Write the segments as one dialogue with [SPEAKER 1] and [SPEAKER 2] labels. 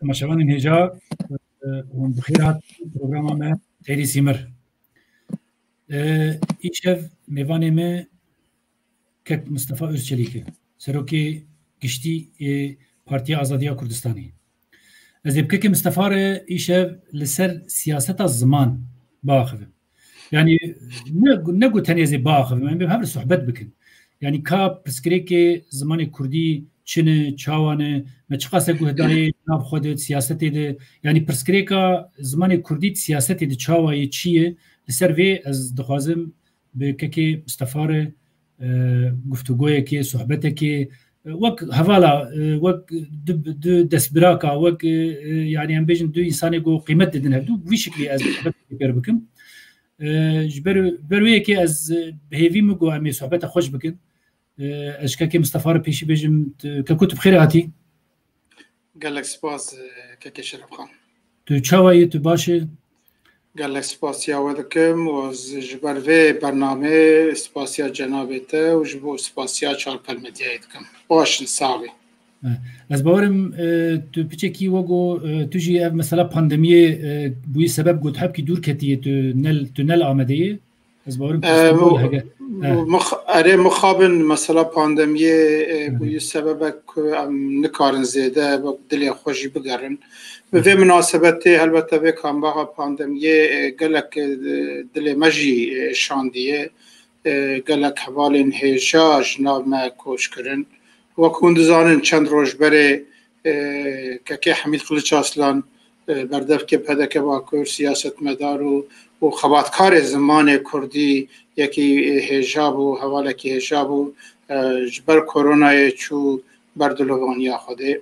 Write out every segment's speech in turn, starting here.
[SPEAKER 1] تماشاوان هجا ون بخیر هات برنامه ما تری سیمر ایشف میوانه ما کک مصطفی özçelik'e سروکی گشتی پارتی آزادیا کردستانی از ابکه مصطفی ره ایشف لسر سیاست زمان باخذ يعني نقو تنيزي باخذ من بهم صحبت بكن يعني كا برسكريكي زماني كردي چنه چاوانه ما چقاسه گهدای ناب خود سیاست ده يعني برسكريكا زماني كردي سیاست ده چاوای چیه لسر وی از دخوازم به که مستفاره گفتگوی که صحبت که وك هفالا وك دسبراكا وك يعني ام بيجن دو انسان جو قيمه ددن هدو بشكل از صحبت بكر بكم بروی که از هیوی مگو امی صحبت خوش بکن اشکا که مصطفی پیشی بجم که کتب خیر هاتی
[SPEAKER 2] قال لك سپاس که شرف خان
[SPEAKER 1] تو چاوایی تو باشه
[SPEAKER 2] قال لك سپاس يا ودكم وجبر في برنامج سپاس يا جنابته وجبو سپاس يا چار پلمديايتكم باش صاحبي
[SPEAKER 1] از باورم تو پیچه کی وگو تو جی مثلا پاندمیه بوی سبب گوت حب کی دور کتیه تو نل آمده از باورم
[SPEAKER 2] اره مخابن مثلا پاندمیه بوی سبب نکارن زیده و دلی خوشی بگرن به مناسبت البته به کامبا پاندمیه گلک دل مجی شاندیه گلک حوالین هجاج نام کوش کرن و کندزانن چند روز بره که حمید قلیچ اصلا بردف که پده که با کور سیاست مدار و خباتکار زمان کردی یکی هجاب و حواله که هجاب و جبر کرونا چو بردلوانیا خوده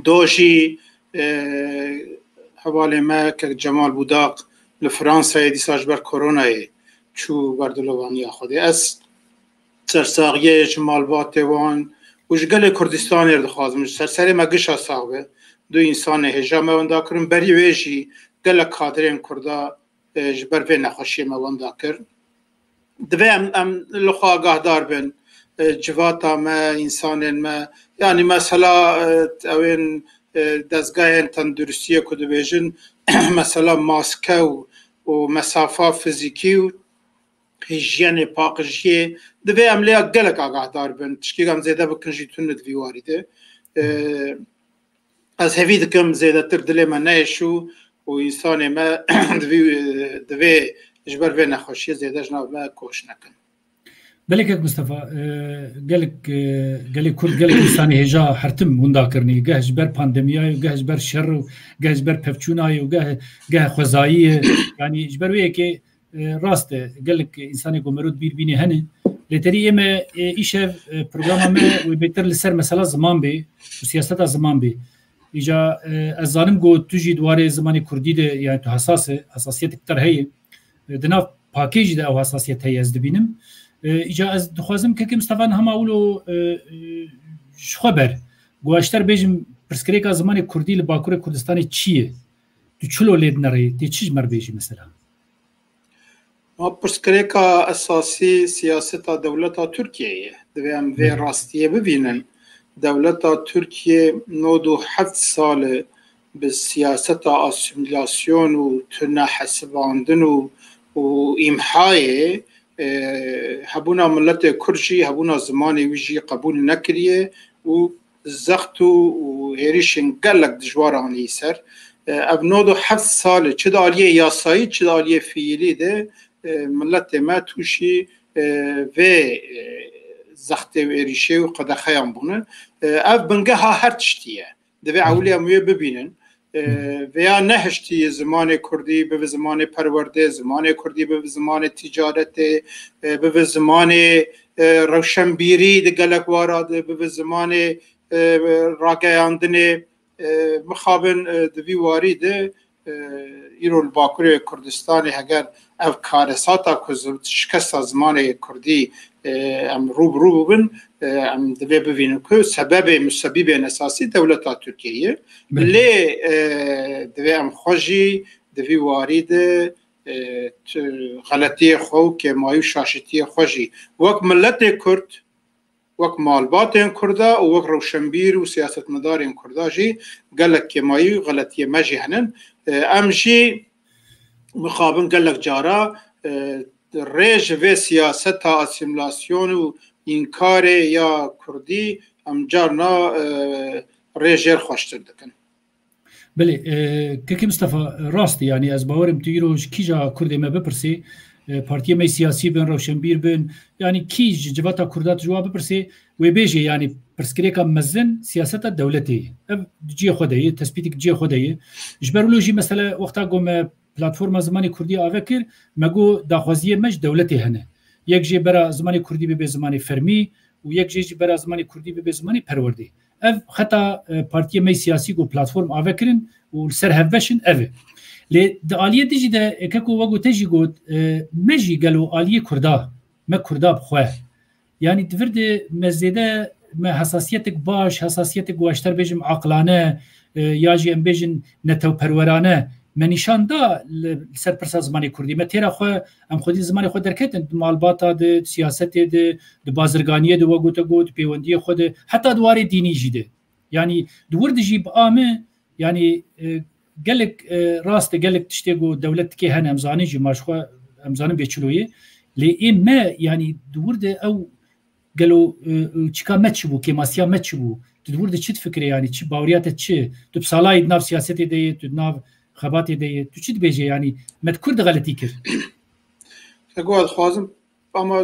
[SPEAKER 2] دوشی حواله ما که جمال بوداق لفرانسا دیساج بر کرونا چو بردلوانیا خوده از سرساقیه جمال باتوان وجگل کردستان اردخوازم سرسری مگش صاحبه دو انسان هجا موندا کرن بری ویجی گل کادرین کردا جبر و نخوشی موندا کرن دوی ام لخوا آگاه دار بن جواتا ما انسان ما یعنی مثلا اوین دزگاه تندرستی کدو بیجن مثلا ماسکه و مسافه فیزیکی و هیجین پاکجیه دوی عملیات گلک آگاه دار بن تشکی گم زیده بکن جیتون دوی واریده از هفی دکم زیده تر دلی من نیشو و انسان ما دوی جبر و نخوشی زیده جناب ما کوش نکن
[SPEAKER 1] بلکه مصطفی گلک کرد گلک انسانی هجا حرتم وندا کرنی گه جبر پاندمیای گه جبر شر و گه جبر پفچونای و گه خوزایی یعنی جبر وی که راست گلک انسانی گمرود بیر بینی هنه لتری اما ایشه پروگرام ما و بهتر لسر مثلا زمان به و سیاست زمان به ایجا از زانم گو توجی دواره زمانی کردی ده یعنی تو حساسیت اکتر هی دنا پاکیج ده او حساسیت هی از دبینم ایجا از دخوازم که مصطفی هم اولو خبر گواشتر بیجم پرسکریکا زمانی کردی لباکور کردستانی چیه تو چلو لید نره تی چیج مر بیجی مثلا
[SPEAKER 2] ما پرسکریکا اساسی سیاست دولت ترکیه دویم وی راستیه ببینن دولت ترکیه 97 سال به سیاست آسیمیلاسیون و تنه حسباندن و ایمحای هبونا ملت کرجی هبونا زمانی ویجی قبول نکریه و زخت و هریشن گلک دجوارانی سر اب 97 سال چه دالیه یاسایی چه دالیه فیلی ده ملت ما توشی و زخت و ایریشه و قدخه هم بونه اف بنگه ها هر چتیه دوی اولی همویه ببینن و یا نهشتی زمان کردی به زمان پرورده زمان کردی به زمان تجارت به زمان روشنبیری ده گلک واراده به زمان راگیاندن مخابن دوی واریده ایرو الباکوری کردستانی اگر اف کارساتا که شکست زمان کردی ام رو ببین ام دوی ببینم که مسبب اساسی دولت ترکیه لی دوی ام خوشی دوی وارد غلطی خو که مایو شاشتی خوشی وقت ملت کرد وەک مالباتێن کووردا و وەک ڕەوشەنبیر و سیاستمەدارên کووردا jî gelek kêmayî û xeletiyê me jî henin em jî mixabin gelek cara rêj vê siyaseta asimilasyon û înkarê ya Kurdî em carna rêjêr xweştir dikin.
[SPEAKER 1] بله که مصطفی راستی یعنی از باورم تو ایروش کیجا کرد ما بپرسی پارتی می سیاسی بین روشنبیر بین یعنی کیج جواتا کردات جواب بپرسی و بیجی یعنی پرسکری که مزن سیاست دولتی جی خدایی تثبیت جی خدایی جبرولوژی مثلا وقتا گم پلتفرم زمانی کردی آوکر مگو داخوازی مج دولتی هنه یک جی برا زمانی کردی به زمانی فرمی و یک جی برا زمانی کردی به زمانی پروردی ev xeta partiye me siyasî û platform avekirin û ser hevbeşin ev lê di aliyê dijî de ekeko wego te jî got me jî gelo aliyê Kurda me Kurda bixwe yanî divir de me zêde me hesasiyetek baş hesasiyetek weşter bêjim aqlane ya jî em bêjin netewperwerane me nîşan da ser pirsa zimanê Kurdî me têra xwe em xwedî zimanê xwe derketin di malbata de siyasetê de di bazirganiyê de wego te got pêwendiyê xwe de heta di warê dînî jî de yanî di wir de jî bi amê yanî gelek rast gelek tiştê got dewlet dikê hene em zanîn jî maş xwe em zanin bêçiloyê lê ê me yanî di wir de ew gelo çika me çi bû kêmasiya me çi bû tu di wir de çi fikirê yanî çi bawriya te çi tu bi salayê nav siyasetê de yê tu nav خباتي دي تشد بيجي يعني ما تكون غلطي كيف
[SPEAKER 2] اقول خازم اما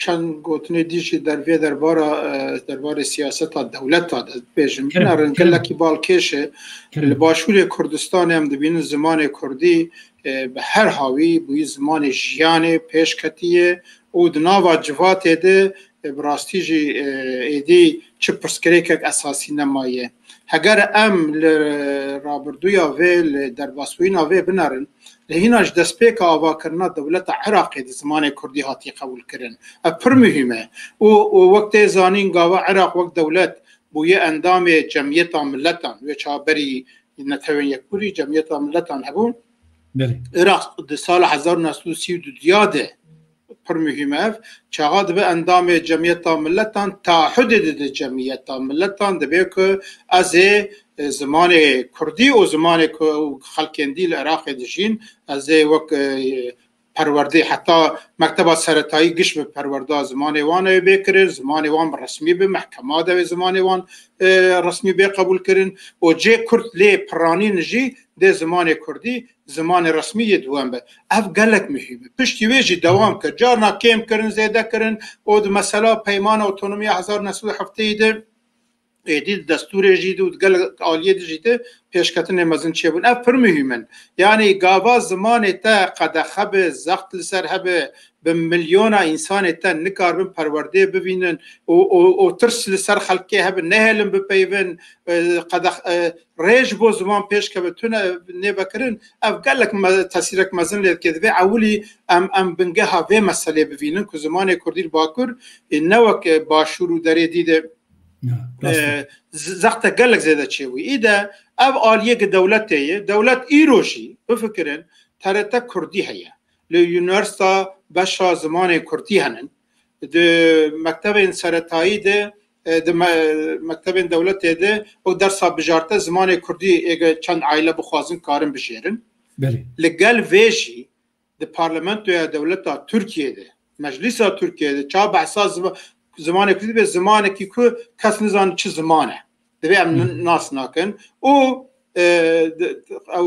[SPEAKER 2] كان قلتني ديشي دربي دربار سياسه الدوله بيجم نرن قال لك بالكيشه الباشور كردستان هم دبين زمان كردي بهر هاوي بو زمان جيانه پیشکتیه او دناوا جوات ده براستيجي ايدي چه پرسکریک اساسي نمایه اگر ام رابردویا و درباسوینا و بنارن لهیناش دسپیک آوا کرنا دولت عراق د زمان کردی هاتی قبول کرن پر مهمه و وقت زانین گاوا عراق وقت دولت بوی اندام جمعیت ملتان و چابری نتوین یک پوری جمعیت ملتان هبون عراق د سال 1932 دیاده پر مهمه چاقاد به اندام جمعیت ملتان تعهد جمعیت ملتان دبی که از زمان کردی و زمان خلقندی العراق دشین از وقت پرورده حتی مکتب سرطایی گش به پرورده زمان وان بکرد زمان وان رسمی به محکمات و زمان وان رسمی به قبول کردن و جه کرد لی پرانین جی ده زمان کردی زمان رسمی دوام به اف گلک مهمه پشتی ویجی دوام کرد جارنا کم کردن زیاده کردن و مثلا پیمان اتونومی 1970 ده ایدید دستور جدید و گل عالیه جدید پیشکتن مزن چه بون اف پر مهمن یعنی گاوا زمان تا قد خب زخت لسر هب به میلیون انسان تا نکار بن پرورده ببینن و ترس لسر خلقه هب نهلم بپیون قد ریج بو زمان پیش که بتونه نبکرن اف گلک تاثیرک مزن لید که دوی اولی ام بنگه ها و مسئله ببینن که زمان کردی باکر نوک باشورو داره دیده زخت قالك زيادة شوي إذا أب آلية دولتية دولة إيروشي بفكرن ترى كردي هي ليونيفرسيتا باشا زمان كردي هنن د مكتب سرطاي د مكتب دولتي ده او درس بجارته زمان كردي اگه چند عائله بخوازن کارن بشيرن لقال فيجي د پارلمانت دولتا تركيا ده مجلس تركيا ده چا بحثا زمان کردی به زمانی که کس نزان چه زمانه دوی ام ناس ناکن او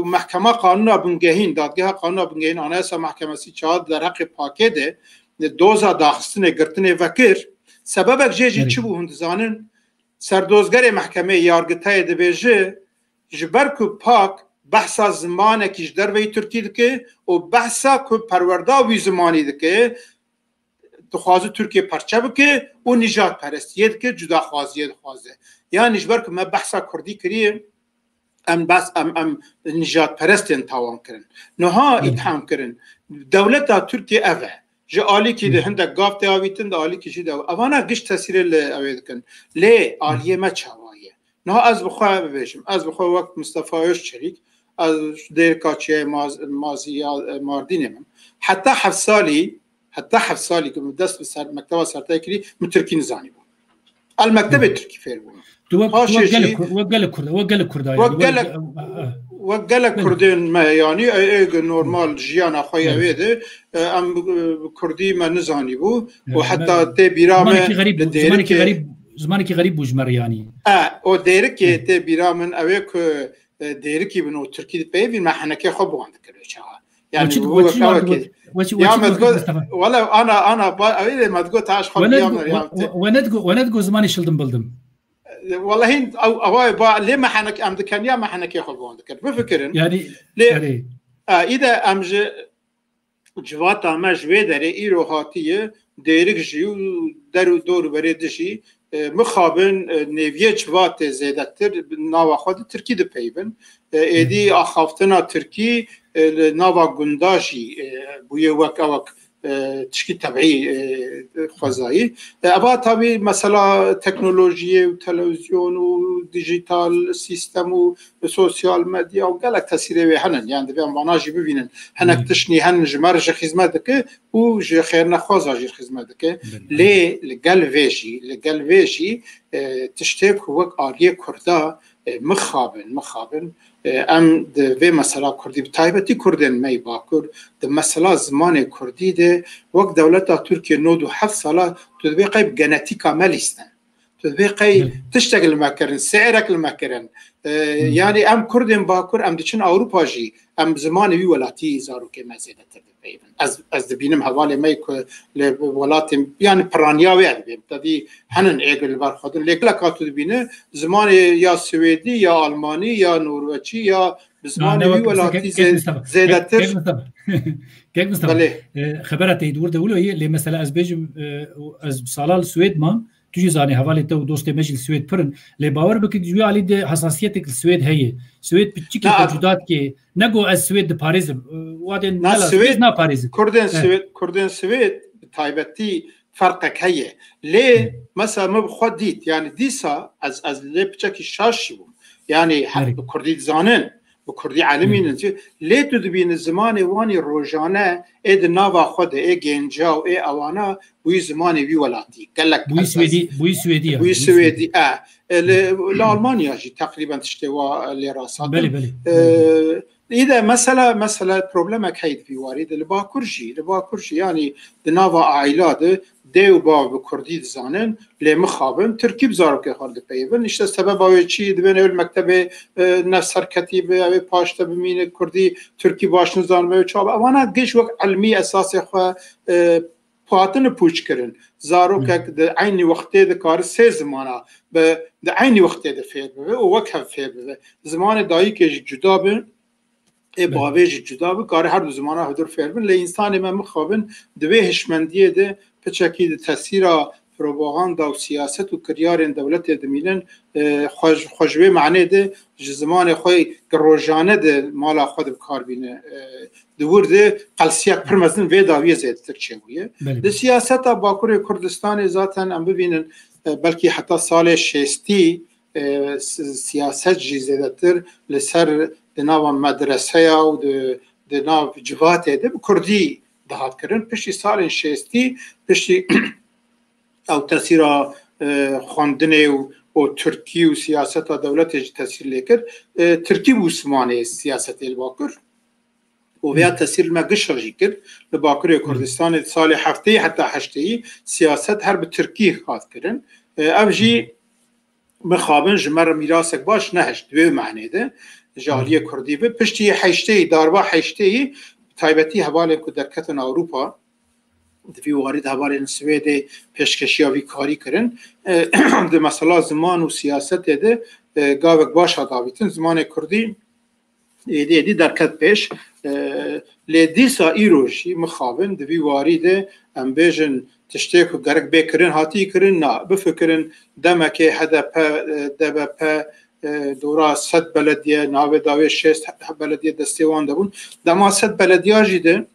[SPEAKER 2] محکمه قانون بنگهین دادگاه قانون بنگهین آنایسا محکمه سی چهاد در حق پاکه ده دوزا داخستن گرتن وکر سبب جیجی چی بو هندزانن سردوزگر محکمه یارگتای ده بیجه جبر که پاک بحثا زمانه کش در وی ترکی دکه و بحثا که پرورده وی زمانی دکه دخوازه ترکیه پرچه بکه و نجات پرستیه که جدا خوازیه دخوازه یعنی نجبر که ما بحثا کردی کریه ام بس ام نجات پرستین تاوان کرن نها اتحام کرن دولت ترکیه اوه جه آلی که ده هنده گافت آویتن ده آلی که جده اوانا گشت تاثیر اوید کن لی آلیه ما چاوایه نها از بخواه ببیشم از بخواه وقت مصطفایش چریک از دیر کاچه ماردینم حتی 7 سالی که دست به مکتب سرطایی کردی مترکی نزانی بود المكتب التركي فير بون وقال كردين ما يعني نورمال جيانا خويا ويده ام كردي ما نزاني بو وحتى تي بيرامه
[SPEAKER 1] زمانك غريب وجمر يعني
[SPEAKER 2] او ديرك تي بيرامن اويك ديرك بنو تركي بي ما حنكي خبو عندك يعني ولا انا ما تقول تعاش خب
[SPEAKER 1] وندقو زماني شلدم بلدم
[SPEAKER 2] والله هند او با ليه ما حنك ام دكانيا ما حنكي خبو عندك بفكرن
[SPEAKER 1] يعني
[SPEAKER 2] اذا امج جواتا ما جوي دري ايرو هاتيه ديرك جيو دور بريدشي مخابن نویه جوات زیادتر ناوا خود ترکی ده پیون ایدی آخافتنا ترکی ناوا گنداشی بویه وک تشکی طبعی خوزایی ابا طبعی مثلا تکنولوژی و تلویزیون و دیجیتال سیستم و سوسیال مدیا و گلک تاثیر به هنن یعنی به معناجی ببینن هنک تشنی هن جمرج خدمت که و ج خیر نخوازا جیر خدمت که لی لگل ویشی تشتک وک آریه کردا مخابن ام ده مثلا کردی بتایبتی کردن می باکر ده مثلا زمان کردی ده وقت دولت ترکیه 97 ساله تدبیقی بجنتیکا ملیستن تدبیقی تشتغل مکرن سعرک المکرن یعنی ام کردن باکر ام دچن اروپا جی ام زمان وی ولاتی زارو که مزیده تر از دبینم حواله می که لولات یعنی پرانیاوی بیم تدی هنن ایگل برخودن لیکن کاتو دبینه زمان یا سوئدی یا آلمانی یا نروژی یا زمان وی ولاتی زیاده تر
[SPEAKER 1] كيف مستوى خبرت يدور دولة هي اللي مثلا از بيجم از سالال السويد ما تجي زاني حوالي تو دوست مجل السويد برن اللي باور بك جوي على دي حساسيتك السويد هي سويد بتشكي موجودات كي نجو السويد باريس وادن لا باريس
[SPEAKER 2] كردن سويد تايبتي فرقك هي ليه مثلا ما بخديت يعني ديسا از لي بتشكي شاشي يعني كردي زانن بكردي عالمين ليه تدبين الزمان واني روجانا ايد نافا خود اي جنجاو اي اوانا بوي زماني بي ولاتي قال لك
[SPEAKER 1] بوي سويدي
[SPEAKER 2] الالمانيا جي تقريبا تشتوا لي راسات اذا مثلا بروبلمك هيد في وارد لباكرجي يعني نافا عائلات دیو با به کردی زانن لی مخابن ترکیب زارو که خورده پیون اشته سبب آوی چی دبین اول مکتب نفسر کتیب اوی پاشته بمینه کردی ترکی باشن زانمه و چاب اوانا گیش وقت علمی اساسی خواه پاتن پوچ کرن زارو که ده عینی وقتی ده کار سه زمانه به ده عینی وقتی ده فیر ببه و وقت هم فیر ببه زمان دایی که جدا بین باویج جدا به کار هر دو زمانه هدر فیر بین لی انسان من مخابن دوی هشمندیه ده بچکی تاثیر پروپاگاندا و سیاست و کریارن دولت دمیلن خوشوی معنی ده زمان خوی روزانه ده مالا خود بکار بینه دور ده قلسیات پرمزن و داویه زیادتر چهویه ده سیاست باکور کردستان ذاتن ام ببینن بلکه حتی سال 60 سیاست زیادتر لسر دناو مدرسه و دناو جوات ده کردی دهات کردن پشتی سال 60 پشتی او تاثیر خواندن و ترکی و سیاست دولت تاثیر لیکر ترکی و عثمانی سیاست الباکر و ویا تاثیر ما قشر کرد لباکر کردستان سال هفته حتی هشته سیاست هر به ترکی خواهد کردن اوجی مخابن جمر میراثک باش نهشت دوی معنی ده جالی کردی به پشتی هشته داربا هشته تایبتی حواله که در کتن اروپا دوی وارد حواله سوید پیشکشیاوی کاری کرن ده مثلا زمان و سیاست ده گاوک باش داویتن زمان کردی ایدی در کت پیش لیدیسا ایروشی مخابن دوی وارد ام بیجن تشتیک و گرک بکرن هاتی کرن نا بفکرن دمکه هدف دورا 100 بلدیه ناوی داوی 6 بلدیه دستیوان دبون دما 100 بلدیه جیده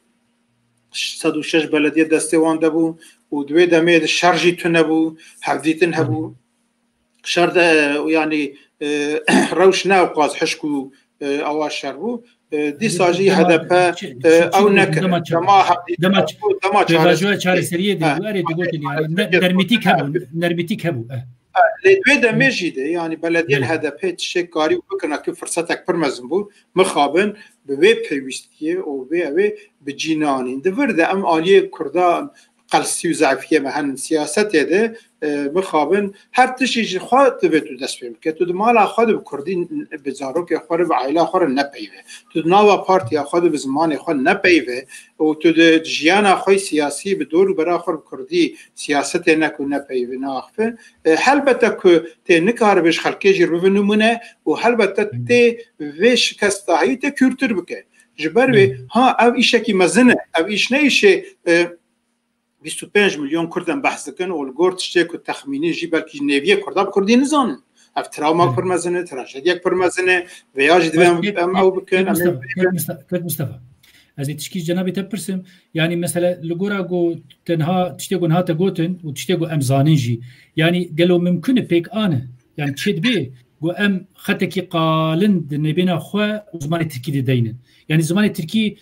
[SPEAKER 2] 106 بلدیه دستیوان دبون و دوی دمید شرجی تو نبو حفظیتن هبو شرد یعنی روش ناو قاز حشکو اواش شربو دی ساجی هدف او نکر
[SPEAKER 1] دما چاره سریه دیواری دیگوتن یعنی نرمیتیک هبو
[SPEAKER 2] لدوی دمه جیده یعنی بلدیه هدف تشک کاری بکنه که فرصتک پر مزن بود مخابن به وی پیوستیه و وی به جینانی دورده ام آلیه کرده قلسی و ضعفیه مهن سیاست ده مخابن هر تشیج خود دوید تو دست بیم که تو مال خود به کردی بزارو که خود به عائله خود نپیوه تو ناوا پارتی خود به زمان خود نپیوه و تو جیان خود سیاسی به دور برای خود کردی سیاست نکو نپیوه ناخفه البته که تی نکار بهش خلقی رو نمونه و البته تی ویش کستایی تی کورتر بکه جبروی ها او ایشه کی مزنه او ایش نیشه 25 میلیون کردن بحث کن و الگورد شته که تخمینی جی بلکه نویه کرده کردی نزانن اف تراما پرمزنه تراژدی پرمزنه و یا جدیم او بکن
[SPEAKER 1] مصطفى از تشکی جنابی تپرسم یعنی مثلا لگورا گو تنها تشتگو نها تگوتن و تشتگو امزانین جی یعنی قالوا ممكن بيك انا يعني تشد بيه گو ام خطکی قالند نبینا خو زمان ترکی دینن یعنی زمان ترکی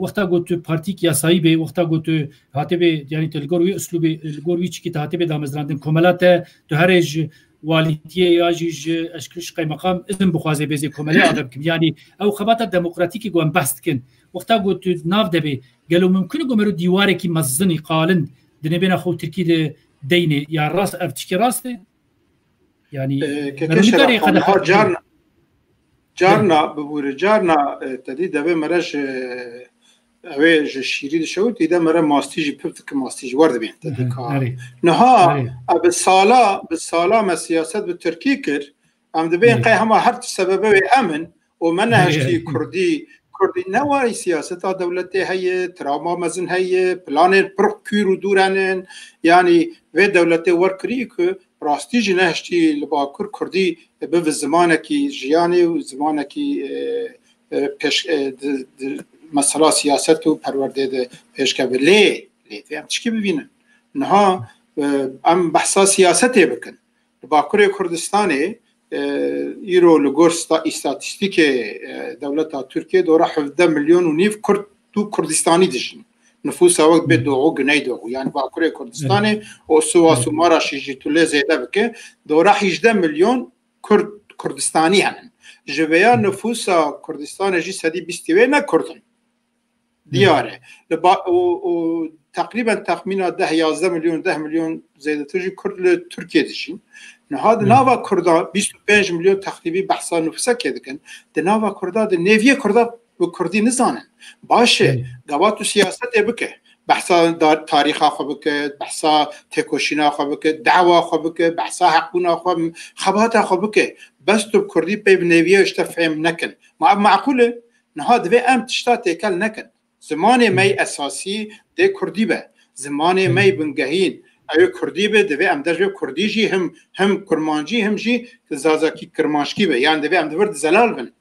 [SPEAKER 1] وقتا گوت پارتی یاسایی به وقتا گوت هاته به یعنی تلگوری اسلوب الگوری چی که هاته به دامزراندن کمالات تو هرج والیتیه یاجیج اشکش قی مقام اسم بخوازه بزی کمالی آدم کم یعنی او خبات دموکراتیکی گو ام بحث کن وقتا گوت ناف دبی قالوا ممكن گو دیواره کی مزنی قالند دنبینا خو ترکی دینه یا راس افتکی راسته يعني
[SPEAKER 2] جارنا ببور جارنا تدي دبي مرج اوي شيري شو تيدا مره ماستيجي بيبتك ماستيجي ورد بين تدي نها بالصاله ما سياسات بالتركي كر ام دبي قي هما هر سببه امن ومنهجتي كردي نوعی سیاست دولتی هی تراما مزن هی پلان پروکور دورانن یعنی و دولتی ورکری که راستی جنهشتی لباکر کردی به زمانه کی جیانی و زمانه کی پیش مسئله سیاست و پرورده پیش که لی هم چی ببینن نها ام بحثا سیاستی بکن لباکر کردستانی ایرو لگورستا استاتستیک دولت ترکیه دوره 17 میلیون و نیف کرد تو کردستانی دشن نفوس وقت به دوغو گنای دوغو یعنی با کره کردستانی و سواسو مارا شیجی توله زیده بکه دوره 18 میلیون کردستانی هنن جویا نفوس کردستان جی سدی بیستیوه نکردن دیاره و تقریبا تخمین 10 میلیون زیده ترجی کرد ترکیه دشن هذا ناوا كردا 25 مليون تقريبي بحثا نفسه كدكن دناوا كردا دنيفيه كردا بكردي نزانن باشه قواتو سياسته بك بحثا تاريخ خو بك بحثا تكوشينا خو بك دعوه خو بك بحثا حقونا خو خبات خو بك بس تو كردي بنيفيه اشتفهم نكن معقوله نهاد في ام تشتات كل نكن زمان مي اساسي دي كردي به زمان مي بنگهين ايو كردي به دوي ام دجو كردي جي هم كرمانجي هم جي زازاكي كرمانشكي به يعني دوي ام دورد زلال بن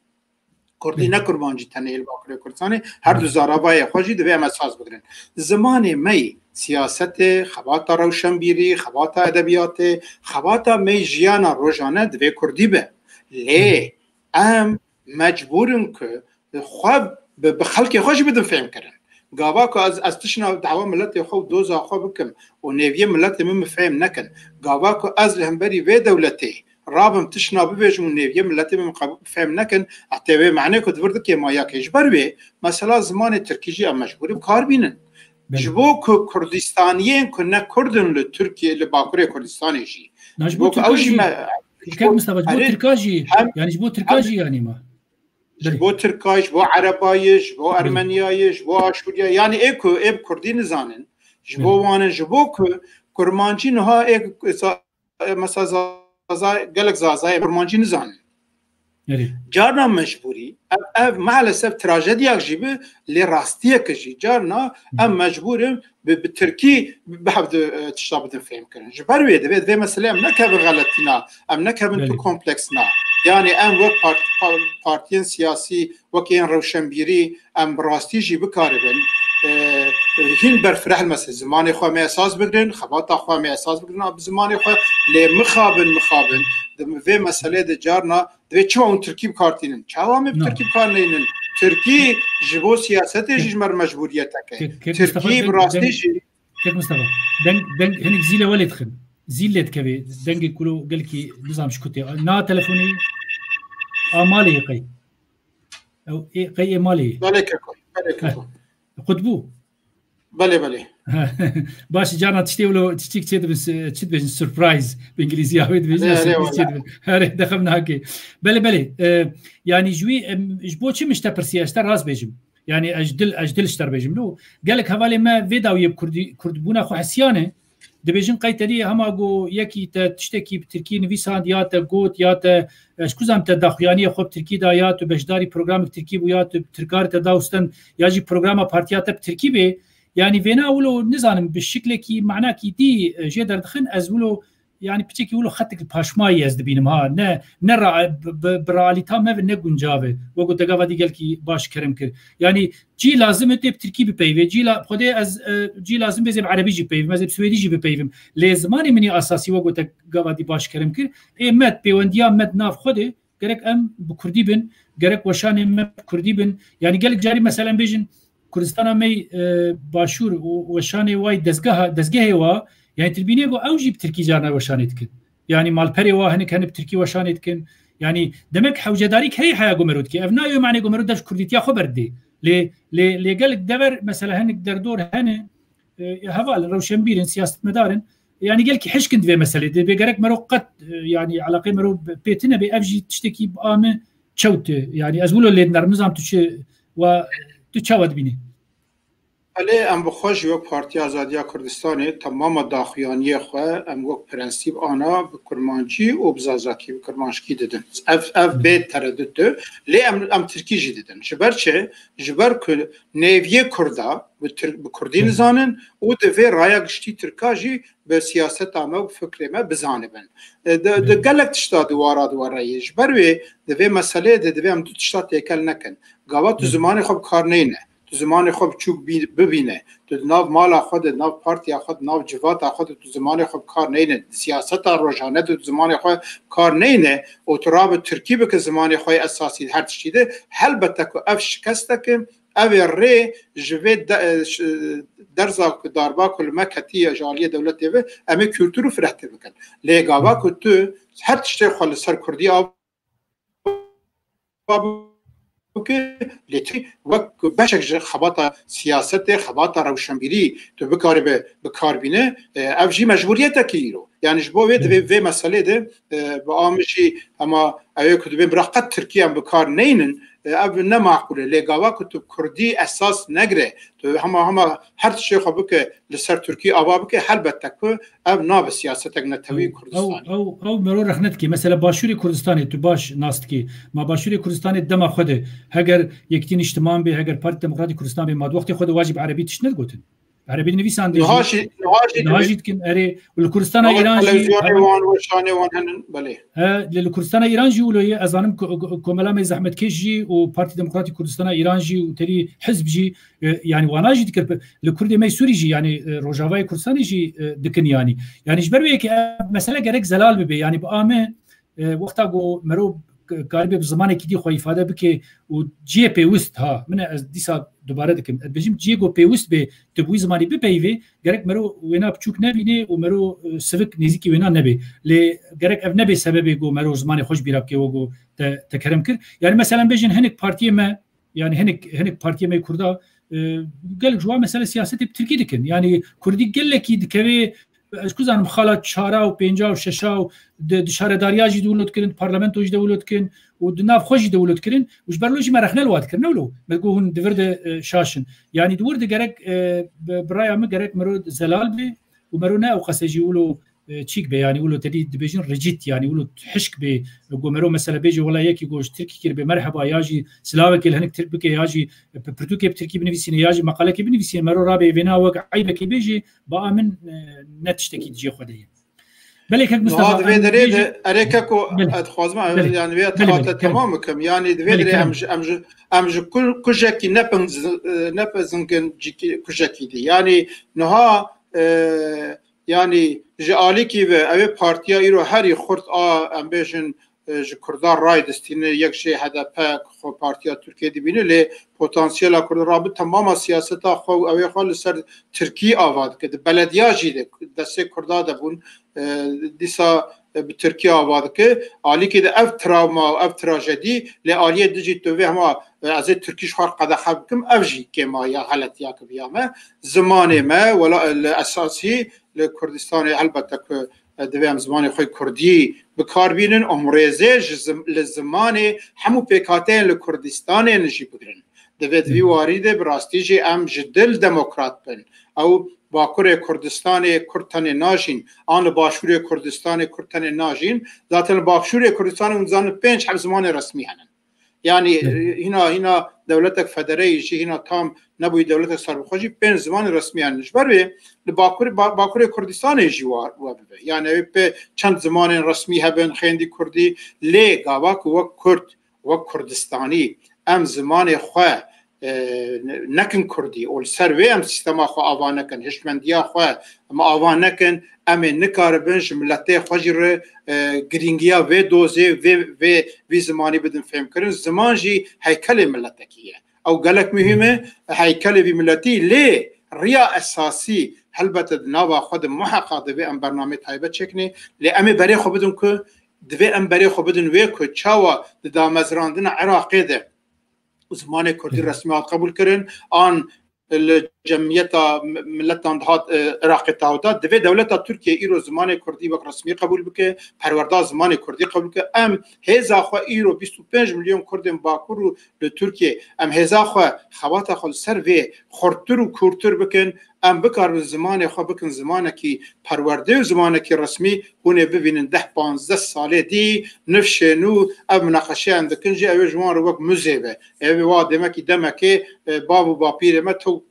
[SPEAKER 2] كردي نا كرمانجي تنيل باكر كردستاني هر دو زاراباي خوجي دوي ام اساس بگرن زمان مي سياست خباتا روشنبيري خباتا ادبيات خباتا مي جيانا روجانه دوي كردي به ليه ام مجبورن که خواب بخلق خوش بدن فهم کردن گاوا که از تشنا دعوا ملت خو دوزا خو بکم و نیویه ملت مم فهم نکن گاوا که از لهمبری و دولتی رابم تشنا ببیجم نیویه ملت مم فهم نکن اعتبار معنی که دورد که ما یک اجبار به مثلا زمان ترکیجی ام مجبوری کار بینن جبو که کردستانیین که نه کردن ل ترکیه ل باکوری کردستانی جی
[SPEAKER 1] جبو اوجی ما كم مستوى تركاجي يعني جبو تركاجي يعني ما
[SPEAKER 2] جبو تركاج بو عربايش بو ارمنيايش بو اشوريا يعني ايكو اب كردي نزانن جبو وان جبو كرمانجي نها ايك مثلا قالك زازاي كرمانجي نزانن جارنا مجبوري اف مالسف تراجيديا جيبه لي راستيه كجي جارنا ام مجبور بالتركي بحب تشابه فهم كان جبر ويد بيد في مساله نكب غلطنا ام نكب انتو كومبلكسنا يعني ام وقت بارتيان سياسي وكين روشنبيري ام راستي جي بكاربن هين برفرح المسا زماني خو ما اساس بگرن خباتا خو ما اساس بگرن بزماني خو لي مخابن في مساله د جارنا دوی چه اون ترکیب کارتینن چوام ترکیب کار نینن ترکی جبو سیاست جمر مجبوریت که ترکیب راستی
[SPEAKER 1] كيف مصطفى دنگ هنك زيله ولد خن زیلت که دنگ کلو گل کی نظام شکوتی نا تلفنی آمالی قی او قی مالی
[SPEAKER 2] بله
[SPEAKER 1] قطبو
[SPEAKER 2] بله
[SPEAKER 1] باش جانا تشتي ولو تشتي تشد بس سربرايز بالانجليزي هاوي هاري دخلنا هكي بله يعني جوي جبو شي مش تبرسي اشتر راس بيجم يعني اجدل اشتر بيجم لو قال لك حوالي ما فيداو يب كردبونا خو حسيانه دبيجن قيتري هما جو يكي تشتكي بتركي نفيسان ياتا جوت ياتا اشكوزام تداخيانيه خو تركي دايات وبشداري برنامج تركي ويات تركار تداوستن ياجي برنامج بارتيات بتركي به يعني فينا ولو نزانم بالشكل كي معناه كي دي جدر دخن از ولو يعني بتشكي ولو خطك الباشماي از دبينم ها نرى براليتا ما نغنجاوي وقت دغاودي قال كي باش كرم كر يعني جي لازم تي بتركي بيبي جي لا خدي از جي لازم بزي عربي جي بيبي مازال سويدي جي بيبي لازماني مني اساسي وقت دغاودي باش كرم كر اي مات بيونديا مات ناف خدي قالك ام بكردي بن قالك وشان ام بكردي بن يعني قالك جاري مثلا بيجن كردستان مي باشور وشاني واي دزگه وا يعني تربيني جو اوجي بتركي جانا وشانيتكن يعني مال بري وا هنك كان بتركي وشانيتكن يعني دمك حوجداري كي حيا جمرود كي افنا يوم معني جمرود داش كرديتيا خبر دي لي قالك دبر مثلا هنك دردور هنا هفال روشنبيرن سياسه مدارن يعني قالك حشكن في مساله دي بيقرك مرو قد يعني على قيمه بيتنا بافجي تشتكي بامه تشوت يعني ازولو اللي نظام تش و تو چاوت بینی؟
[SPEAKER 2] علی ام بخوش یک پارتی آزادی کردستان تمام داخیانی خواه ام یک پرنسیب آنا به کرمانچی و بزازاکی به کرمانشکی دیدن اف بیت تردد ده لی ام ترکی جی دیدن جبر چه؟ جبر که نیویه کرده به کردی نزانن و دوی رای گشتی ترکاجی به سیاست آمه و فکر ما بزانه بن ده گلک تشتا دوارایی جبر وی دوی مسئله دوی ام دو تشتا تیکل نکن گاوا تو زمان خوب کار نینه تو زمان خوب چوک ببینه تو ناو مال خود ناو پارتی خود ناو جوات خود تو زمان خوب کار نینه سیاست روزانه تو زمان خود کار نینه و تو راب ترکیب که زمان خود اساسی هر چیده البته که اف شکسته که او ری جوی درزا داربا کل مکتی جالی دولت و امی کلتور فرهته بکن لگاوا که تو هر چیز خال سر کردی آب که لیتی وقت بچه خبات سیاست خبات روشنبیری تو بکار بینه افجی مجبوریت کیرو یعنی جبوید و مسئله ده با آمشی اما اوه کدوم برقت ترکیه هم بکار نینن او نمعقوله لگاوا که تو کردی اساس نگره تو همه هر چی خوبه که لسر ترکیه آوا بکه حل بتکه او ناب سیاست نتوی کردستانی
[SPEAKER 1] او مرور رخنت کی مثلا باشوری کردستانی تو باش ناست کی ما باشوری کردستانی دم خوده اگر یکتین اجتماع به اگر پارتی دموکراتی کردستان به ما وقتی خود واجب عربی تش نگوتن عربی نویسان نهاجی کن اره والكردستان ایران
[SPEAKER 2] بله
[SPEAKER 1] للكردستان ایران جی ولوی ازانم کوملام زحمت کشی و پارتی دموکراتی کردستان ایران جی و تری حزب جی يعني وانا جي دكر الكردي ما يسوري جي يعني روجافاي كردستاني جي دكن يعني جبروا هيك مساله جرك زلال ببي يعني بامه وقتا جو مرو قالبي بزمانه كدي خو ifade بك و جي بي وست ها من ديسا دوباره دكم بجيم جيجو بي وست به تبوي زماني بي جرك مرو وينا بچوك نبيني ومرو سفك نزيكي وينا نبي ل جرك اجنبي سبب جو مرو زماني خوش بيراب كي وجو تكرم كر يعني مثلا بيجن هنك بارتي ما يعني هنك بارتي ما كردا قال جوا مساله سياسه بتركي دكن يعني كردي قال لك دكوي اسكوزان مخالات شارع و 5 و 6 و شهرداریا جی دولت کردن پارلمنت وج دولت کردن و دناف خوش دولت کردن وش برلوج مرخنه الواد کردن ولو بگو هن دورد شاشن يعني دورد گرک برايا ما گرک مرو زلال به و مرونه او قسجي ولو تشيك به يعني ولو تدي دبيجن ريجيت يعني ولو حشك به مرو مثلا بيجي ولا يكي جوش تركي كير بمرحبا ياجي سلاوك هنك تربك ياجي برتوكي بتركي بنفسي ياجي مقاله كي بنفسي مرو رابي فينا وقع عيبك بيجي بقى من نتشتكي تجي خديه بلك مصطفى
[SPEAKER 2] هذا دريد اريكاكو اتخوازم يعني بيا تمام كم يعني دريد امج كوجاكي نبنزنكن كوجاكي دي يعني نها يعني جالي كي و او پارتیا ایرو هری خورد امبیشن کردار رای دستینه یک جه هدف خو پارتیا ترکیه دی بینه لی پتانسیل کرد رابط تمام سیاست خو اوی خال سر ترکیه آواد که بلدیا جیده دست کردا دبون دیسا به ترکیه آواد که عالی که اف تراما و اف تراژدی لی عالیه دیجی توی همه از ترکیش خار قد خبکم افجی که ما یا غلطی که بیامه زمان ما ولا اساسی لکردستان البته که دوام زمان خوی کردی بکار بینن امروزه لزمان همو پیکاته لکردستان نشی بگیرن دوید وی واریده براستی جی ام جدل دموکرات بن او باکور کردستان کردتن ناجین آن باشور کردستان کردتن ناجین ذاتن باشور کردستان اونزان 5 هم زمان رسمی هنن یعنی هنا دولتك فدرالي يجي هنا تام نبوي دولتك صار بخوجي بين زمان رسمي عنش بربي باكوري كردستان يجي وابه يعني به چند زمان رسمي هبن خيندي كردي لي غاواك وكرد وكردستاني ام زمان خو نكن كردي او سروي ام سيستما خو اوانكن هشمنديا خو ما اوانكن ام نكاربنج ملتي خوجر گرینگیا و دوزه و زمانی بدن فهم کردن زمان جی هیکل ملتکیه او گلک مهمه هیکل وی ملتی لی ریا اساسی هلبت نوا خود محقق دوی ام برنامه تایبه چکنی لی امی بری خو بدن که دوی ام بری خو بدن وی که چاوا دا مزراندن عراقی ده زمان کردی رسمیات قبول کردن آن الجمعية ملتان هات عراق تاودا دفع دولة تركيا إيرو زمان كردي وقت رسمي قبول بك پروردا زمان كردي قبول بك أم هزا خو إيرو 25 مليون كردن باكورو لتركيا أم هزا خو خواتا خو سر خورتر و کورتر بکن ام بکار زمان خو بکن زمانه کی پرورده و زمانه کی رسمی هونه ببینن 10-15 ساله دی نفشنو ام مناقشه اندکن جی او جوان رو وک مزیبه او وا دمکی دمکی باب و باپیر ما تو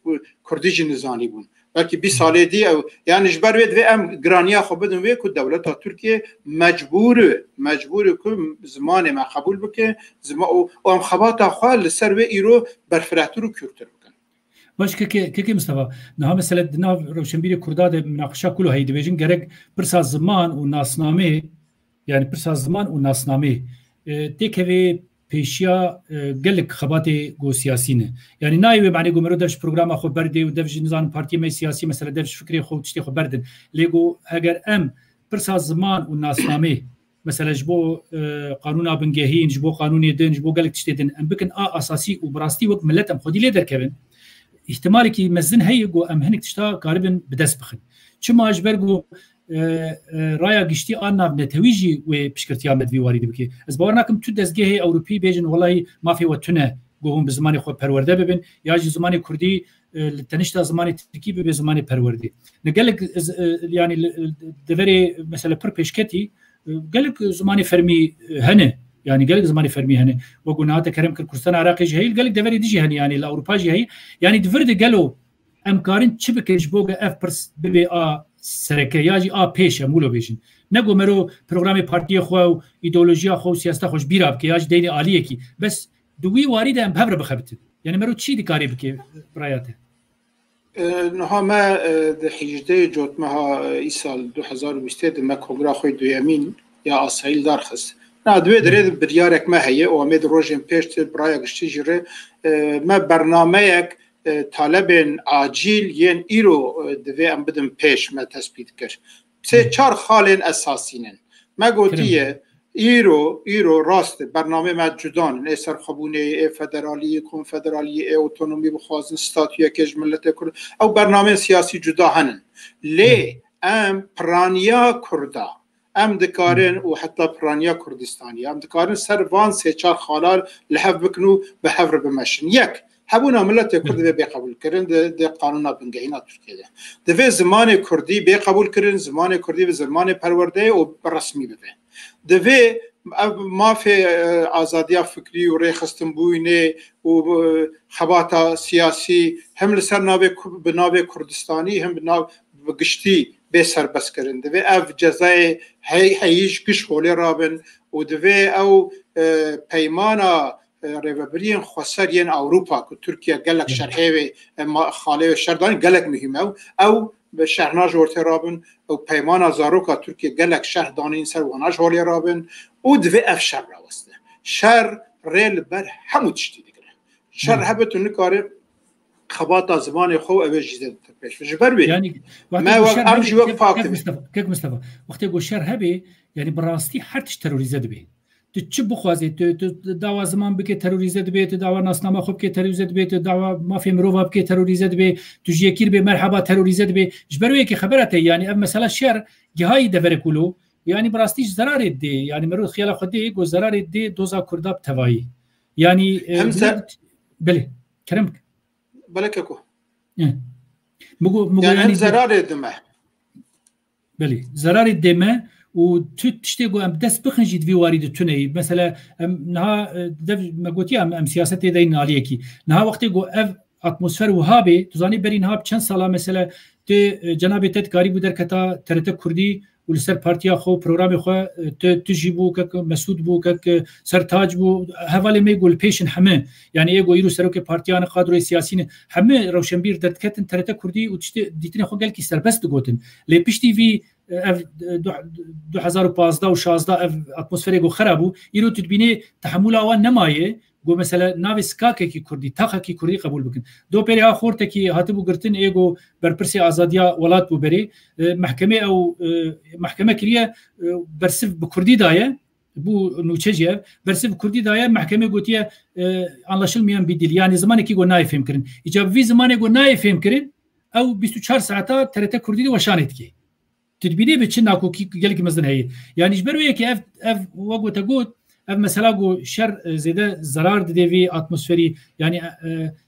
[SPEAKER 2] کردی جنزانی بون بلکه 20 ساله دی او یعنی جبر وید و ام گرانیا خو بدون وی کو دولت ترکیه مجبور کو زمان ما قبول بکه زمان او ام خبات خو سر و ایرو برفراتور و کورتر
[SPEAKER 1] باش که مصطفى نها مثلا نها روشنبيري كرداد مناقشه كله هي ديفيجن جرك برسا زمان وناسنامه يعني برسا زمان وناسنامه تكوي پیشیا گلک خبات گو سیاسینه یعنی نایوی معنی گو مرو درش پروگرام خو برده و دفج نظام پارتی می سیاسی مثلا دفج فکری خو تشتی خو بردن لگو اگر ام برسا زمان وناسنامه مثلا جبو قانون بنگهین جبو قانون دن جبو گلک تشتی دن ام بکن اساسی و براستي وقت ملتم خودی لیدر کبن احتمالي كي مزن هيجو ام هنك تشتا قاربا بدس بخن چما اجبرگو رايا گشتي انا نتويجي و بشكرتيا مدوي وارد بكي از باورناكم تو دزگه اوروبي بيجن والله ما في وتنه گوهم بزماني خو پرورده ببن يا جي زماني كردي لتنشتا زماني تركي به زماني پروردي نقلك يعني دفري مثلا پر پیشکتی قالك زماني فرمي هنه يعني قالك زماني فرمي هنا وقلنا هذا كريم كردستان عراقي جهي قالك دفري ديجي هني يعني الاوروبا جهي يعني دفرد قالوا امكارن تشبك جبوغا اف برس بي سركه ياجي بيش مولو بيشن نگو مرو برنامج پارتی خو ایدئولوژیا خو سیاست خوش بیراب که یاج دینی عالیه کی بس دوی وارد ام بهبر بخبت يعني مرو چی دکاری بکی برایاته
[SPEAKER 2] نها ما ده حجده جوت مها ایسال 2020 ما کنگره خوی دویمین یا اسرائیل درخست نه دوی درید بریارک ما هیه و امید روزن پیش برای گشتی جره ما برنامه یک طالب عاجل ین ایرو دوی ام بدم پیش ما تثبیت کرد سه چهار خالن اساسینن ما گوتیه ایرو راست برنامه ما جدان نه سرخبونه فدرالی کنفدرالی اتونومی بخوازن ستاتوی کج ملت کرد او برنامه سیاسی جدا هنن لی ام پرانیا کردا ام دکارن و حتی پرانیا کردستانی ام دکارن سر وان سه چهار خالال لحف بکنو به حفر بمشن یک هبونا ملت کرد به قبول کردن ده قانون بنگهینا ترکیه ده به زمان کردی به قبول کردن زمان کردی به زمان پرورده و رسمی بده ده ما في آزادی فکری و ریخستن بوینه و خبات سیاسی هم لسر ناو کردستانی هم ناو گشتی به سر بس کردن ده اف جزای هیچ گش خولی رابن و ده او پیمانا ریوبرین خسرین اوروپا که ترکیه گلک شرحه و خاله و شردانی گلک مهمه او به شهرناج ورته رابن او پیمان زاروکا ترکیه گلک شهر دانین سر وناج هولی رابن او دوی اف شر راوسته شر ریل بر همو تشتی دیگره شر هبتو نکاره خباتا زمان خو اوه جیزه پیش جبر بی
[SPEAKER 1] يعني
[SPEAKER 2] ما امجي وقت فاكتبه
[SPEAKER 1] كيف مصطفى وقت يقول شر هبي يعني براستي حرتش تروریزه دبي تشب بخوازي دعوة زمان بكي تروریزه دبي دعوة ناسنامه خوب كي تروریزه دبي دعوة مافيا مروفا بكي تروریزه دبي تجيكير بمرحبا تروریزه دبي جبروي كي خبرته يعني اب مثلا شر جهاي دبر كلو يعني براستيش زرار دي يعني مرو خيال خدي يقول زرار دي دوزا كرداب تواي يعني بله كرمك
[SPEAKER 2] بلككو
[SPEAKER 1] مگو
[SPEAKER 2] يعني زرار دمه
[SPEAKER 1] بله زرار دمه و تو تشتيقو ام دست بخنجي دوی وارد توني مثلا نها ما قلتي ام سياسه دين عليكي نها وقت يقو اف اتمسفر وهابي تزاني برين هاب چند سالا مثلا ت جناب تدكاري بو دركتا ترت كردي ولسر بارتيا خو برنامج خو تجيبو كك مسعود بو كك سرتاج بو حواله مي يقول بيشن حمه يعني ايغو يرو سروك بارتيان قادرو سياسيين حمه روشنبير دتكتن ترت كردي و ديتني خو قالكي سربست گوتن لي بيش تي في 2015 و 16 اتمسفر خرابو يرو تدبيني تحمل اول نمايه گو مثلا ناوی سکاکه کی کردی تاخه کی کردی قبول بکن دو پری ها خورته کی هاتبو گرتن ایگو برپرسی آزادیا ولات بو بری محکمه او محکمه کلیه برسف بکردی دایه بو نوچجیه برسف کردی دایه محکمه گوتیه anlaşılmayan bir dil yani zamanı ki go naifem kirin icab vi zamanı go naifem kirin او 24 ساعتا TRT kurdی و شانت کی تدبیری بچن ناکو کی گل کی مزن هي yani جبروی کی اف وگو تگوت اف مثلا گو شر زیده zarar دیوی اتمسفری yani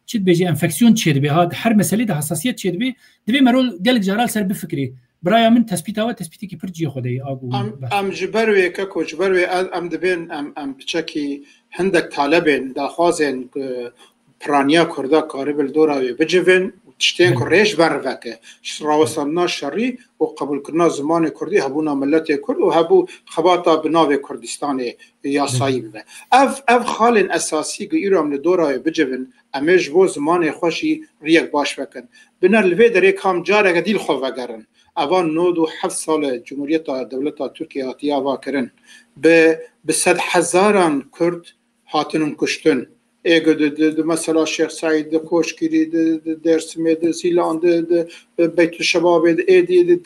[SPEAKER 1] چit بيجي انفكسيون تشيد به هاد هر مساله ده حساسيت تشيد به دوی مرول گل جرال سر بفكري برايا من تثبيتها وتثبيتي كي برجي خدي اگو
[SPEAKER 2] ام جبروي ككو جبروي ام دبن ام بچكي هندك طالبين داخوازن برانيا كردا قارب دوراوي بجفن تشتين كريش برفكه راوسنا شري وقبول كنا زمان كردي هبونا ملت كرد وهبو خباطه بناو كردستان يا صايب اف خال اساسي ايرام لدوراوي بجفن امج بو زمان خوشي ريك باش وكن بنر لوي دري كام جاره ديل خو وگرن اوان 97 سال جمهوريت دولت ترکیه هاتیا واکرن به 100,000 کرد هاتنون کشتن اگه مثلا شیخ سعید کوشگیری درسمی سیلان بیت شباب ایدی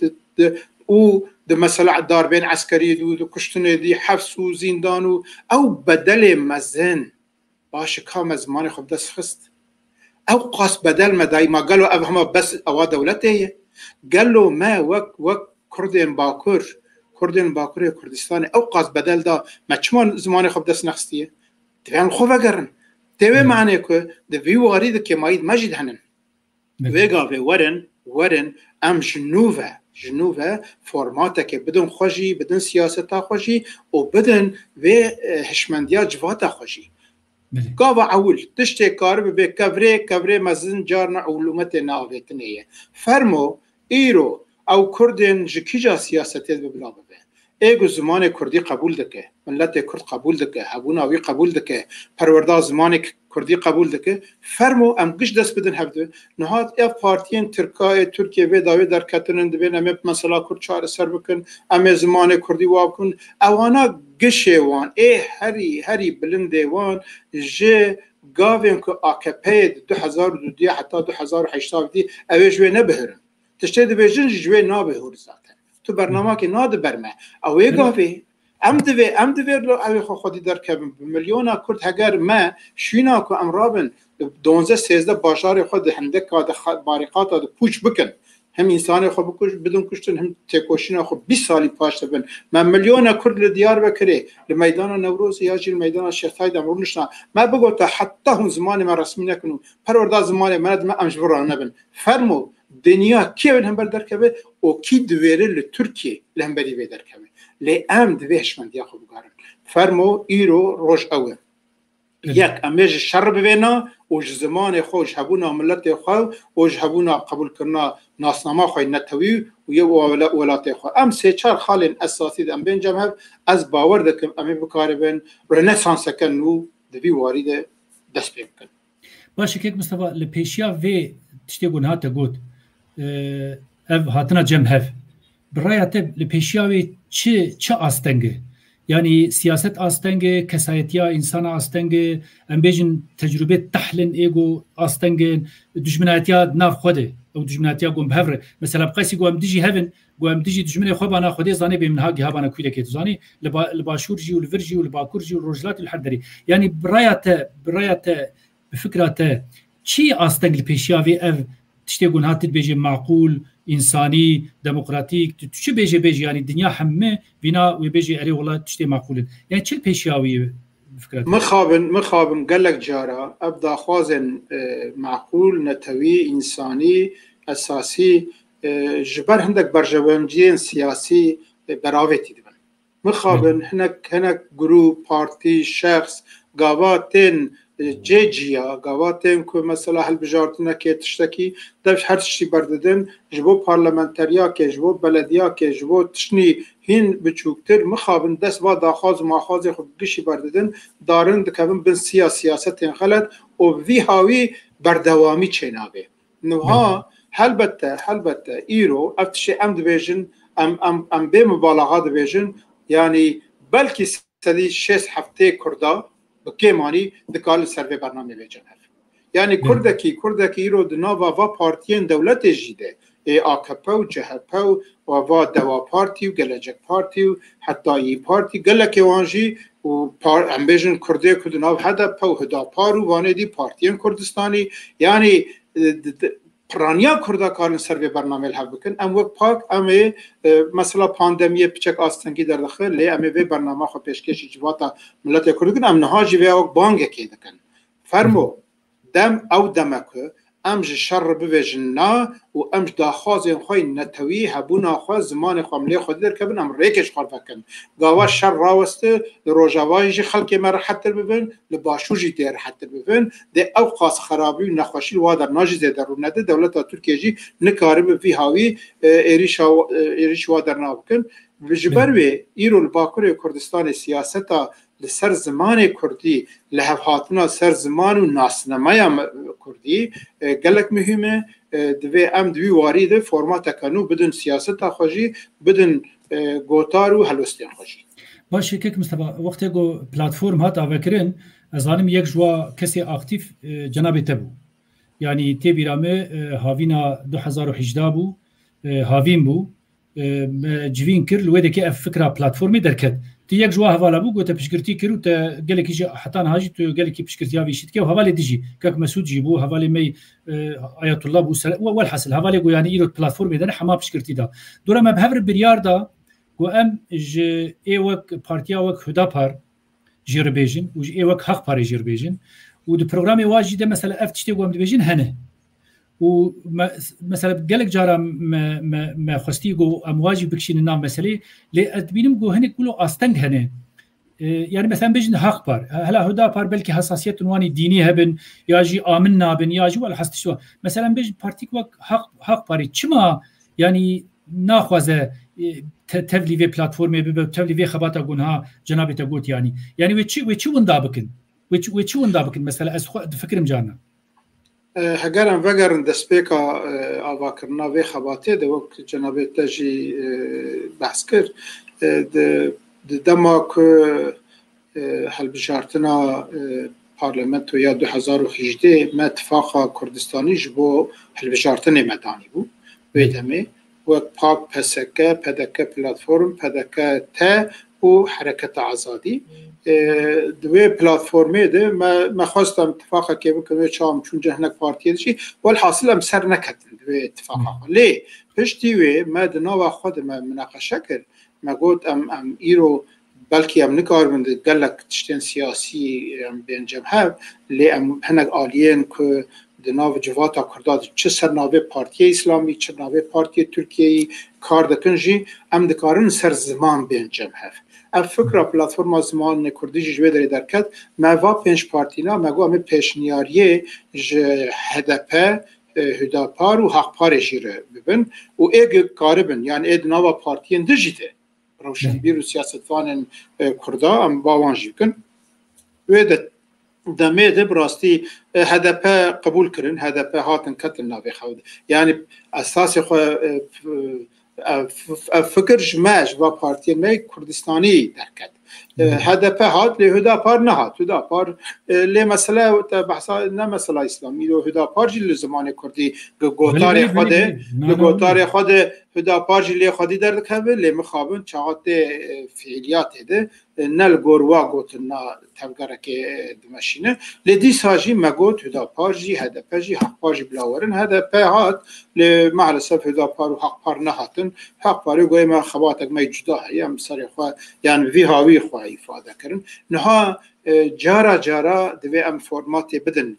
[SPEAKER 2] او مثلا داربین عسکری دو کشتن دی حبس و زندان او بدل مزن باش کام زمان خود دست خست او قاس بدل مدای ما قالوا افهمه بس او دولته قالوا ما وك كردين باكور كردستان او قاس بدل دا ما چمون زمان خود دست نخستیه دوام خو وگرن دوی معنی که دوی وارد که ماید مجد هنن ویگا ورن ام جنوبه فرماته که بدون خوشی بدون سیاستا خوشی و بدون و هشمندیا جواتا خوشی گاوا اول تشتی کار به کبره مزن جارنا علومت ناویتنیه فرمو ایرو او کردن جکیجا سیاسته ببلا ببه ایگو زمان کردی قبول دکه ملت کرد قبول دکه هبوناوی قبول دکه پرورده زمان کردی قبول دکه فرمو ام گش دست بدن هفته نهاد اف پارتین ترکیه و داوی در کتنند بین ام مثلا کرد چهار سر بکن ام زمان کردی واب کن اوانا گشه وان هری بلنده وان جه گاوین که آکپه 2002 حتی 2008 دی اویجوه نبهرن تشتید بیجن جوه نابهور زاتن تو برنامه که ناد برمه اوی گاوی ام دوی لو اوی خودی در که میلیون کرد هگر ما شینا که امرابن 12-13 باشار خود هندک باریقات دا پوچ بکن هم انسان خود بکش بدون کشتن هم تکوشینا خود 20 سالی پاش بن ما میلیون کرد لدیار بکره لمیدان نوروز یا جیل میدان شیخ سعید امرو نشنا ما بگو تا حتی هم زمان ما رسمی نکنو پرورده زمان ما امجبران نبن فرمو دنیا کی هم بر درکبه او کی دویره لترکیه لهم بری به درکبه لی ام دویش من دیا خوب گارن فرمو ایرو روش اوه یک امیج شر ببینا اوج زمان خوش هبونا ملت خو اوج هبونا قبول کرنا ناسنامه خوی نتوی و یه ولات خو ام سه چار خال اساسی دم بین جمع از باور دکم امی بکاربن رنسانس کن و دوی وارد دست بکن
[SPEAKER 1] باشه که مصطفی لپیشیا و تشتی گناه تا گود ev hatına cemhev برای te li peşiyavi çi astenge yani siyaset astenge kesayetiya insana astenge em bejin tecrübe tahlin ego astenge düşmanatiya nav xwede o düşmanatiya gom hevre mesela qasi gom diji hevin gom diji düşmane xwe bana xwede zane be min hagi habana kuyle ke zani li başur ji û li vir jî û li bakur jî û rojlat û li her derî yani biraya te bi fikra te çi asteng li peşiyavi ev tiştê gon hatit bêje maqûl insani demokratik çi bêje yani dünya hemme bina wê bêje erê wala tiştê maqûlin yani çi peşiyawî fikret
[SPEAKER 2] مخابن gelek cara ev daxwazên maqûl netewî insani esasî ji ber hindek berjewendiyên siyasî beravêtî dibin mixabin hinek grûp partî şexs gava tên جيجيا قواتين كو مثلا هالبجارتنا كي تشتكي داش هر شي برددن جبو بارلمانتريا كي جبو بلديا كي جبو تشني هين بچوكتر مخابن دس با داخاز ماخاز خود گشي برددن دارن دكبن بن سياستين خلت او في هاوي بردوامی چنابه نوها هلبته ايرو افتشي ام دبيجن ام بي مبالغه دبيجن يعني بلكي سدي 6 هفته كردا بکیمانی دکال سرو برنامه بجنر یعنی کردکی رو دنوا و پارتیان دولت جیده AKP و CHP و دوا پارتی و گلجک پارتی و حتی ای پارتی گلک وانجی و امبیجن کرده کدناو هدف و هداپار و وانه دی پارتیان کردستانی یعنی پرانیا کرده کارن سر به برنامه الحب بکن ام وقت پاک امه مثلا پاندمیه پچک آستنگی در داخل لی امه به برنامه خو پیشکشی جواتا ملت کردگن ام نهاجی و اوک بانگ که دکن فرمو دم او دمکه امج شر بوجنا و امج داخوازین خوی نتوی هبونا خو زمان خاملی خود در کبن ام ریکش خار بکن گاوا شر راوسته روجاوای خلک مر حتی ببن لباشوجی در حتی ببن ده او خاص خرابی و نخوشی و در ناجی در نده دولت ترکیه جی نکاره به هاوی ایریش و در نابکن وجبر و ایرو الباکور کردستان سیاستا لسر زمان کردی لحف هاتنا سر زمان و ناسنمای کردی گلک مهمه دوی ام دوی وارده فرمات کنو بدون سیاست خوشی بدون گوتار و هلوستین خوشی
[SPEAKER 1] باشه که مصطفی وقتی گو پلتفرم هات آوکرین از آنم یک جوا کسی اکتیف جناب تبو یعنی تی بیرامه هاوینا 2018 بو هاوین بو جوین کرد لوده که فکر پلتفرمی درکد تی یک جوا حواله بو گوته پشکرتی کرو تا گلکی جا حتی نهاجی تو گلکی پشکرتی هاوی شد که حواله دیجی که مسعود جیبو حواله می آیت الله بو والحاصل حواله گو یعنی ایرو پلتفرمی داره حما پشکرتی دا دوره ما بهور بریار دا گو ام ج ایوک پارتیا وک هدا پر جربیجن و ایوک حق پر جربیجن و دو پروگرامی واجده مثلا افتشتی گو ام دیجن هنه و مثلا قالك جارا ما خستي جو امواجي بكشين النام مسألة لأدبينم جو هني كله أستنج هنا يعني مثلا بيجن حق بار هلا هدا بار بلكي حساسيات نواني ديني هبن ياجي آمنا بن ياجي ولا حست شو مثلا بيجن بارتيك وق حق باري چما يعني ناخوازه تبليفي بلاتفورمي تبليفي خباتا جونها جنابي تقول يعني وچي وندابكن وچي وندابكن مثلا از فكرم جانا
[SPEAKER 2] هەگەرم vegeren destpêka avakirina vê xebatê de wek cenabê te jî behs kir di dema ku helbijartina parlamentoya 2018 me Tifaka Kurdistanî ji bo helbijartinê me danî bû wê demê wek PAK, PSK, PDK platform, PDK te û Hereketa Azadî دوی پلتفرمی ده ما خواستم اتفاقا که بکنم چام چون جهنک پارتیه داشتی ولی حاصل هم سر نکردن دوی اتفاقا لی پشتی وی ما دنوا خود ما مناقشه کرد ما گفت ام ایرو بلکه ام نکار بنده گلک تشتین سیاسی بینجم هف لی ام هنگ آلیین که دنوا جواتا کرداد چه سر ناوی پارتی اسلامی چه ناوی پارتی ترکیه کار دکنجی ام دکارن سر زمان بینجم هف فکر پلتفرم زمان کردی جوی داری درکت موا پنج پارتینا مگو همه پیشنیاریه هدپ هداپار و حقپار جیره ببین و ایگ کاربن یعنی اید نوا پارتین دجیده روشنبیر و سیاستوان کردا هم باوان جیکن ویده دمه ده براستی هدف قبول کردن هدف هاتن کتل ناوی خود یعنی اساس خو فکر جماش و پارتی می کردستانی درکت هدف هات له هدا پار نه هات هدا پار له مسئله بحثا نه مسئله اسلامی له هدا پار جل زمان کردی گوتار خود هدا پار جل خودی در کبه له مخابن چاعت فعالیت ده نل گوروا گوتنا تبگره که دمشینه لدی ساجی مگوت هدا پار جی هدف جی حق پار جی بلاورن هدف هات له معلسف هدا پار و حق پار نه هاتن حق پار گوی ما خباتک می جدا یم سر خو یعنی وی هاوی خو ifade کردن نها جارا دوی ام فرمات بدن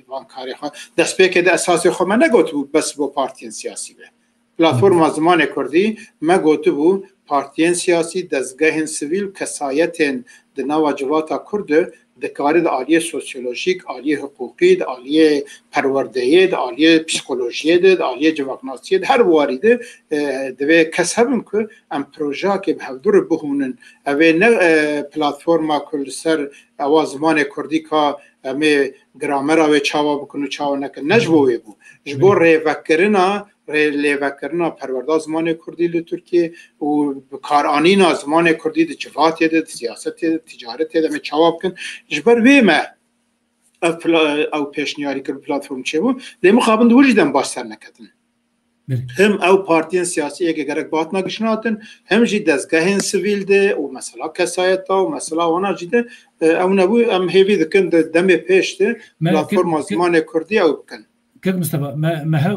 [SPEAKER 2] وانکاری خو دست به که اساس خو من نگوتو بس با پارتیان سیاسی به پلتفرم زمان کردی ما گوتو بو پارتیان سیاسی دستگاه سیویل کسایتن د نواجواتا کرد دکاری د عالیه سوسیولوژیک عالیه حقوقی د عالیه پروردهی د عالیه پسیکولوژی د عالیه جواکناسی هر واریده دوی کسبن که ام پروژه که به دور بهونن اوی نه پلتفرما کل سر اواز زمان کردی که امی گرامر اوی چاوا بکنو چاوا نکن نجبوی بو جبور لیوکرنا پرورده زمان کردی ل ترکیه و کارآنینا زمان کردی د جوات د سیاست تجارت د چاوا بکن جبر ویمه او پیشنیاری کرد پلتفرم چه بود دیم خابند وجدن باستر نکردن هم او پارتیان سیاسی که گرک بات نگشناتن هم جی دستگاه سیویل ده و مثلا کسایت و مثلا وانا جیده او نبو ام هیوی دکن دم پیش ده پلتفرم زمان کردی او بکن
[SPEAKER 1] كيف مصطفى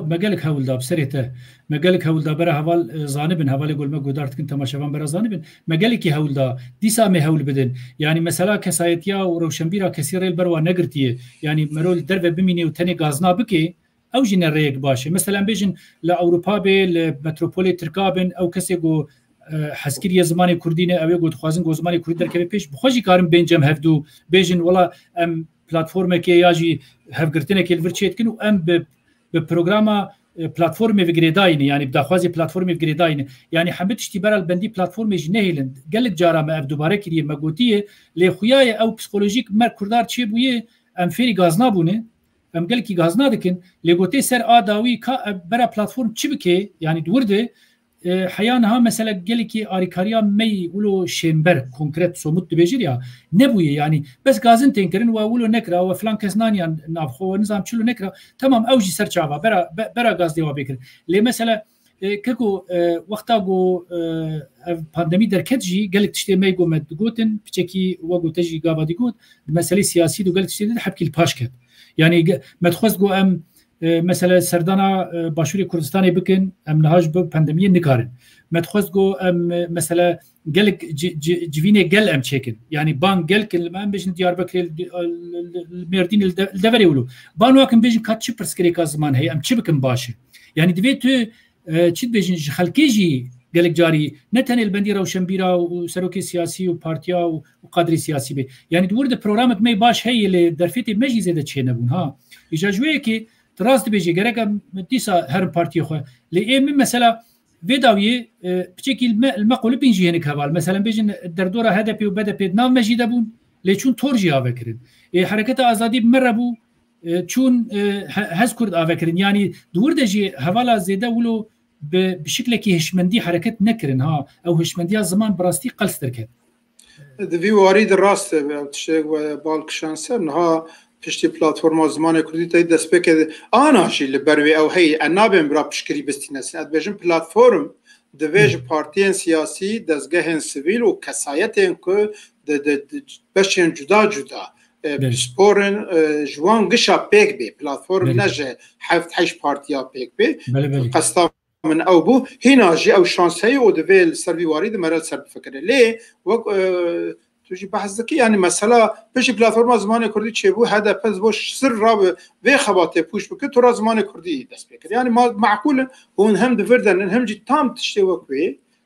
[SPEAKER 1] ما قالك هول دا بسريته ما قالك هول دا برا هوال زانبن هوال يقول ما قدرت كنت ما شبان برا زانبن ما قالك هول دا دي سامي هول بدن يعني مثلا كسايتيا وروشنبيرا كثير البروا نقرتيه يعني مرول درب بميني وتاني غازنا بكي او جين الريق باشه مثلا بيجن لاوروبا بي لمتروبولي تركابن او كسيغو حسكريه زماني كردينه او يقول خوازن جو زماني كرد در كبيش بخوجي كارم بينجم هفدو بيجن والله ام پلتفرم که یاجی هفگرتنه که الورچیت کنو ام به برنامه پلتفرم وگریداین یعنی بداخوازی پلتفرم وگریداین یعنی همه تشتی برال بندی پلتفرم جنهیلند گلک جارا ما دوباره کریه مگوتیه لی خویای او پسیکولوژیک مر کردار چی بویه ام فری گازنا بونه ام گلکی گازنا دکن لی گوتی سر آداوی کا برا پلتفرم چی بکه یعنی دورده حیانها مثلا گلکی آریکاریا می ولو شمبر کنکرت سومت بجریا نبويه يعني بس غازن تنكرن ولو نكرا وفلان كسنانيا نافخو نظام چلو نكرا تمام اوجي سرچاوا برا غاز ديوا بكر لي مثلا ككو وقتا جو بانديمي دركتجي قالك تشتي ما يقوم تقوتن بتشكي وقو تجي غابا ديقوت مساله سياسي دو قالك تشتي حبكي الباشكت يعني ما تخص جو ام مثلا سردانا باشوری کردستانی بکن ام نهاج به پاندمی نکارن متخوز گو ام مثلا گل جوینه گل ام چکن یعنی بان گل کل ام بجن دیاربکر المردین الدوری ولو بان واکن بجن کاتش پرسکری کا زمان هی ام چی بکن باشه یعنی دوی تو چی بجن خلکی جی گلک جاری نتن البندی روشنبیرا و سروکی سیاسی و پارتیا و قادری سیاسی به یعنی دور د پروگرامت می باش هی ل درفتی مجلس ده چه نبون ها اجازه کی تراست بيجي جرك ديسا هر بارتي خو لي مثلا فيداوي بشكل المقول بينجي هناك هبال مثلا بيجن الدردوره هذا بي وبدا بي نام مجيد بون ليشون تورجي افكرين حركه ازادي مربو چون هز كرد افكرين يعني دور دجي حوالا زيده ولو بشكل كي هشمندي حركه نكرن ها او هشمندي زمان براستي قلستر كده
[SPEAKER 2] دفي وارد الراست تشيك بالك شانسر ها پشتی پلتفرم زمان کردی تا دست بکه آناشی لبروی او هی انابیم برا پشکری بستینست ادبیجن پلتفرم دویج پارتیان سیاسی دستگاه سیویل و کسایتین که بشین جدا سپورن جوان گشا پیک بی پلتفرم نجه 7-8 پارتیا پیک بی قصدا من او بو هنا جی او شانسهی و دویل سروی وارید مرد سر بفکره لی توجي بحث ذكي يعني مثلا بيش بلاتفورم زمان كردي تشبو هدف از باش سر راب و خباته پوش بك تو زمان كردي دست بكر يعني ما معقول هون هم دفردن هم جي تام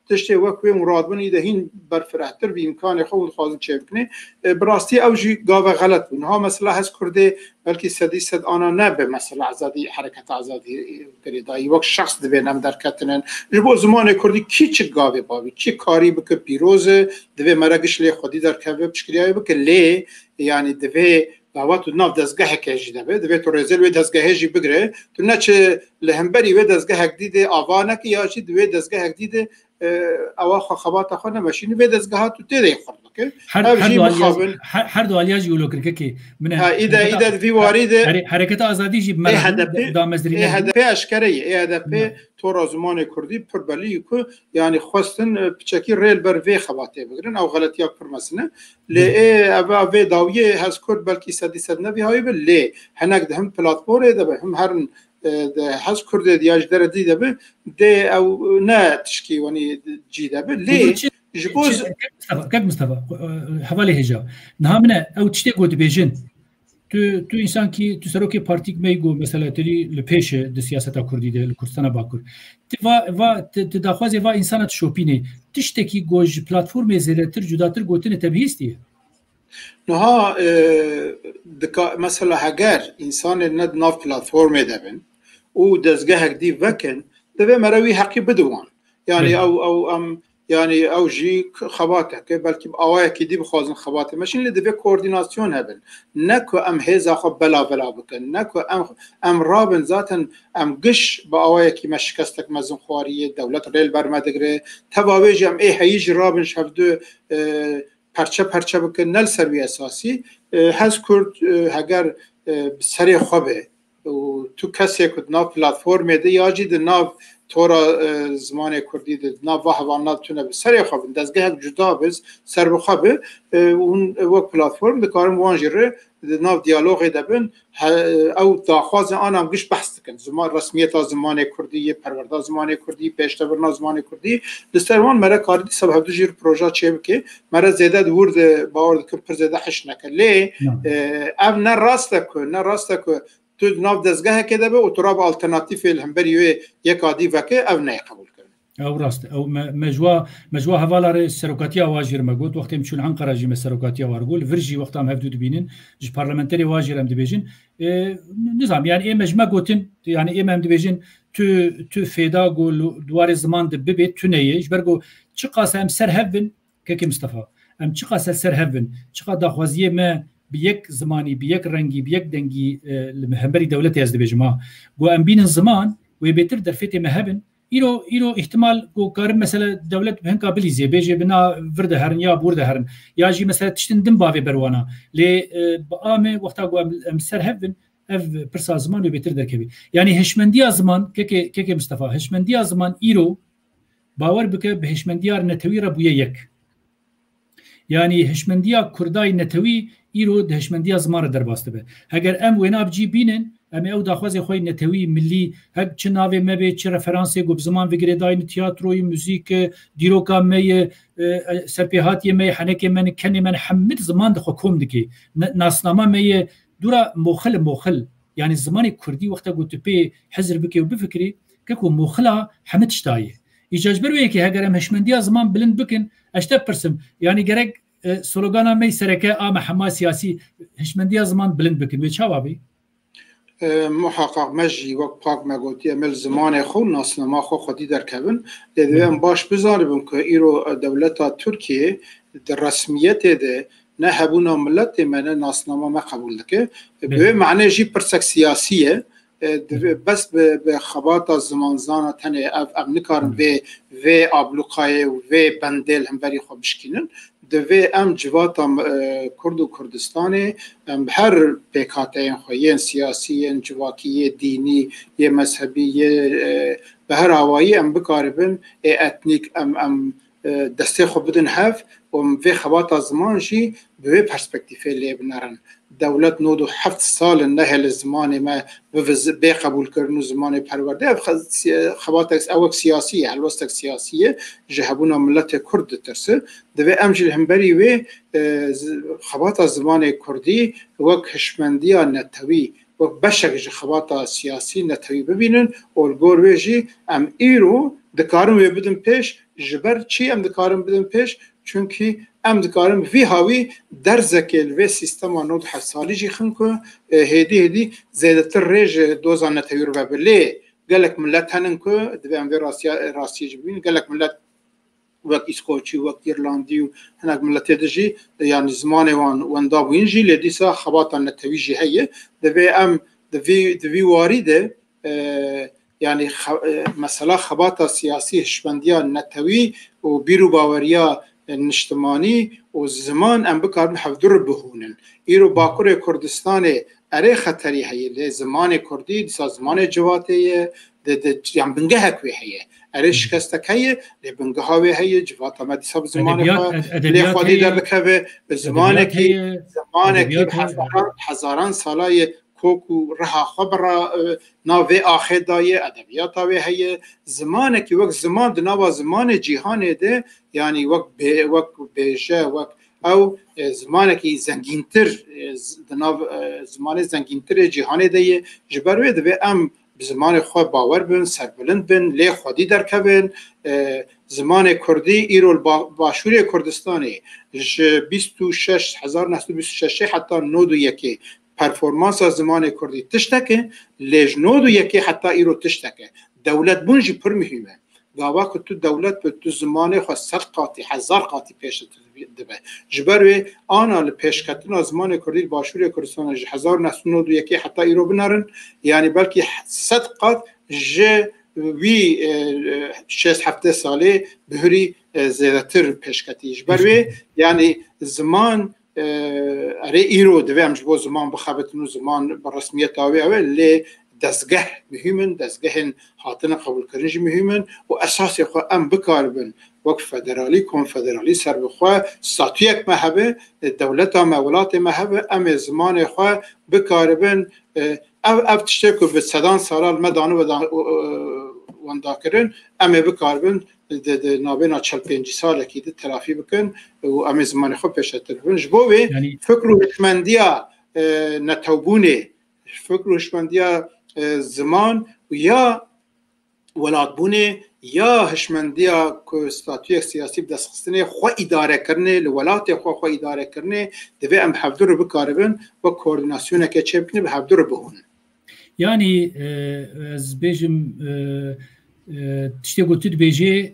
[SPEAKER 2] تشتي وكوي مراد بني دهين برفرحتر بامكان خود خازن چبكني براستي او جي غاوه غلط ونها مثلا هز كردي بلكي سد انا نبه مثلا ازادي حركت ازادي كريداي وقت شخص دبنم در كتنن جبو زمان كردي كيچ غاوه باوي چي كاري بك بيروز دبه مرگش لي خودي در كبه بشكرياي بك لي يعني دبه داوات ناف دزگاه کجی دبه دوی تو رزل و دزگاه جی بگره تو نچه لهمبری و دزگاه دیده آوانه که یا چی دوی دزگاه دیده اواخ خبات خو نمشین و دزگاه تو تیده خورد که
[SPEAKER 1] هر دو الیاج یولو کرکه که من
[SPEAKER 2] ایده وی وارد
[SPEAKER 1] حرکت آزادی جی مرد دامزدرین
[SPEAKER 2] هدف اشکره هدف تو را زمان کردی پر بلی کو یعنی خواستن پچکی ریل بر وی خواته بگیرن او غلطی اکبر مسنه لی او وی داویه هز کرد بلکی صدی صد نوی های بل لی هنگ ده هم پلاتفوره ده هم هرن هز کرد دیاج در دیده به ده او نه تشکی ونی جیده به لی جبوز
[SPEAKER 1] كيف مصطفى حوالي هجا نهامنا او تشتي قد بيجن تو انسان كي تسروكي بارتيك ميغو مثلا تري لبيش د سياسه كردي د كردستان باكر تفا تداخوازي فا انسان تشوبيني تشتكي جوج بلاتفورم زيرتر جداتر قوتن تبهيستي
[SPEAKER 2] نها مثلا هجر انسان ند ناف بلاتفورم دبن و دزگهك دي وكن دبه مروي حقي بدوان يعني او يعني او جي خباته بلکه اوای کی دی بخوازن خباته ماشین لدی کوردیناسیون هبل نکو ام هزا خب بلا بکن نکو ام رابن ذاتن ام گش با اوای کی مشکستک مزن خواری دولت ریل برمدگره تواویج ام ای هیج رابن شفدو پرچه بکن نل سروی اساسی هز کرد اگر سری خوبه و تو کسی که ناو پلتفرم ده یا جی ده ناو تورا زمان کردی ده ناو وحوانات تونه به سری خوبه دزگه جدا بز سر بخوابه اون وقت پلتفرم ده کارم وانجره ده ناو دیالوغی ده بین او داخواز آنم گش بحث کن زمان رسمیت زمان کردی پرورده زمان کردی پیشتورنا زمان کردی دستروان مرا کاری سبب دو جیر پروژه چه بکه مرا زیاده ورد باور که پر زیاده حش نکن لی او نه راست که تو ناو دزگاه که دبه و تو را با آلترناتیف الهمبری یک عادی وکه او نه قبول کرد
[SPEAKER 1] او راست او مجوا هوالار سروکاتیا واجر مگوت وقتی مشون عنقره جی سروکاتیا وارگول ورجی وقتی هم هفدو دبینن جی پارلمانتری واجر هم دبیجن نظام يعني ايه مجمع قوتن يعني ايه مهم دبيجن تو فيدا قول دوار زمان دببي تنيج برغو چقاسه ام سر هفن كيك مصطفى ام چقاسه سر هفن چقا داخوازيه ما بيك زماني بيك رنگي بيك دنگي المهمبري دولتي از دبيجما قو ام بين الزمان ويبتر درفتي مهبن ایرو احتمال کو کار مثلا دولت بهن قابلی زی بیجه بنا ورده هرن یا بورده هرن یا جی مثلا تشتن دم باوی بروانا لی بامه وقتا گو ام سر هفن اف پرسا زمان بهتر درکبی یعنی هشمندی زمان که مصطفی هشمندی زمان ایرو باور بکه به هشمندی نتوی را بویه یک یعنی هشمندی کردای نتوی ایرو ده هشمندی زمان در باسته به اگر ام ویناب جی بینن ام او داخواز خوی نتوی ملی هک چه ناوی مبه چه رفرانسی گو بزمان وگره داین تیاتروی موزیک دیروکا می سرپیهاتی می حنک من کنی من حمد زمان دخو کوم دکی ناسنامه می دورا موخل یعنی زمان کردی وقتا گو تپی حزر بکی و بفکری که کو موخلا حمد شتایه ایجاج بروی که اگر ام هشمندی زمان بلند بکن اشتا پرسم یعنی گرگ سلوگانا می سرکه آم حما سیاسی هشمندی زمان بلند بکن و چاوابی
[SPEAKER 2] محقق مجی وقت پاک مگوتی امل زمان خو ناسنما خو خودی در کبن لیدویم باش بزاربم که ایرو دولت ترکیه در رسمیت ده نه هبونا ملت من ناسنما ما قبول دکه به معنی جی پرسک سیاسیه بس به خبات زمان زانه تنه اب نکارم و آبلوقای و بندل هم بری خوب بشکینن دوی ام جواتم کرد و کردستانی هر پیکاتین خویین سیاسی جواکی دینی یه مذهبی به هر آوایی ام بکاربن اتنیک ام دسته خوب بدن هف و وی خبات زمان جی به پرسپکتیفه لیب نرن دولت نودو 7 سال نهل زمان ما به قبول کردن زمان پرورده خبات اوک سیاسی الوستک سیاسیه جهبونا ملت کرد ترسه دوی امجل همبری و خبات زمان کردی وک هشمندی نتوی وک بشک خبات سیاسی نتوی ببینن اولگور ویجی ام ایرو دکارم وی بدن پیش جبر چی ام دکارم بدن پیش چونکی ام دکارم وی هاوی در زکل و سیستم نود حسالی جی خنکو هدی زیاده تر ریج دوزان نتویر و بله گلک ملت هنن کو دوی ام وی راسی جبین گلک ملت وەک ئیسکۆچی وەک ئیرلاندی و هەناک ملەتێ دژی یعنی زمانێ وان وەندا بووینژی لێ دیسا خەباتان نەتەویژی هەیە دەبێ ئەم دوی واریدە يعني مثلا خباتا سياسي هشبنديا نتوي وبيرو باوريا نشتماني والزمان ام بكار محفدر بهونن ايرو باكور كردستان اري خطري هي زمان كردي دسا زمان جواتي يعني بنجهك وي هي اري شكستك هي لبنجهاوي هي جواتا ما دسا زمان لي خدي دركبه زمانك هزاران سالای کوکو رها خبر ناوی آخر دایه ادبیات آوی هیه زمانه که وقت زمان دنوا زمان جهانه ده یعنی وقت بیشه وقت او زمانه که زنگینتر دنوا زمان زنگینتر جهانه ده جبروی ده ام زمان خود باور بن سربلند بن لی خودی درکبن زمان کردی ایرول باشوری کردستانی 26,926 حتی 91 پرفورمانس زمان کردی تشتکه لجنود و یکی حتی ایرو تشتکه دولت بونجی پر مهمه گاوا که تو دولت به تو زمان خود 100 قاطی 1000 قاطی پیش دبه جبروی آنا لپیشکتن زمان کردی باشوری کردستان 1991 حتی ایرو بنارن یعنی بلکه 100 قاط وی 6-7 ساله بهری زیادتر پیشکتی جبروی یعنی زمان اره ایرو دوام جبو زمان بخابتن و زمان برسمیت آوی اول لی دستگاه مهمن دستگاه هاتن قبول کردنش مهمن و اساسی خو ام بکاربن وقت فدرالی کنفدرالی سر بخوا ساتویک مهبه دولت مولات مهبه ام زمان خو بکاربن او تشتکو به صدان سالال مدانو وندا کردن ام بکاربن نابینا 45 ساله که ده تلافی بکن و ام زمان خو پیش تلفن جبوه فکر و هشمندیا نتوبونه فکر و هشمندیا زمان و یا ولادبونه یا هشمندیا که استاتوی سیاسی بدستخستنه خو اداره کرنه لولات خو اداره کرنه دوی ام حفظر بکاربن و کوردیناسیونه که چه بکنه به حفظر بهون
[SPEAKER 1] yani az bejim tişte gotu dibêje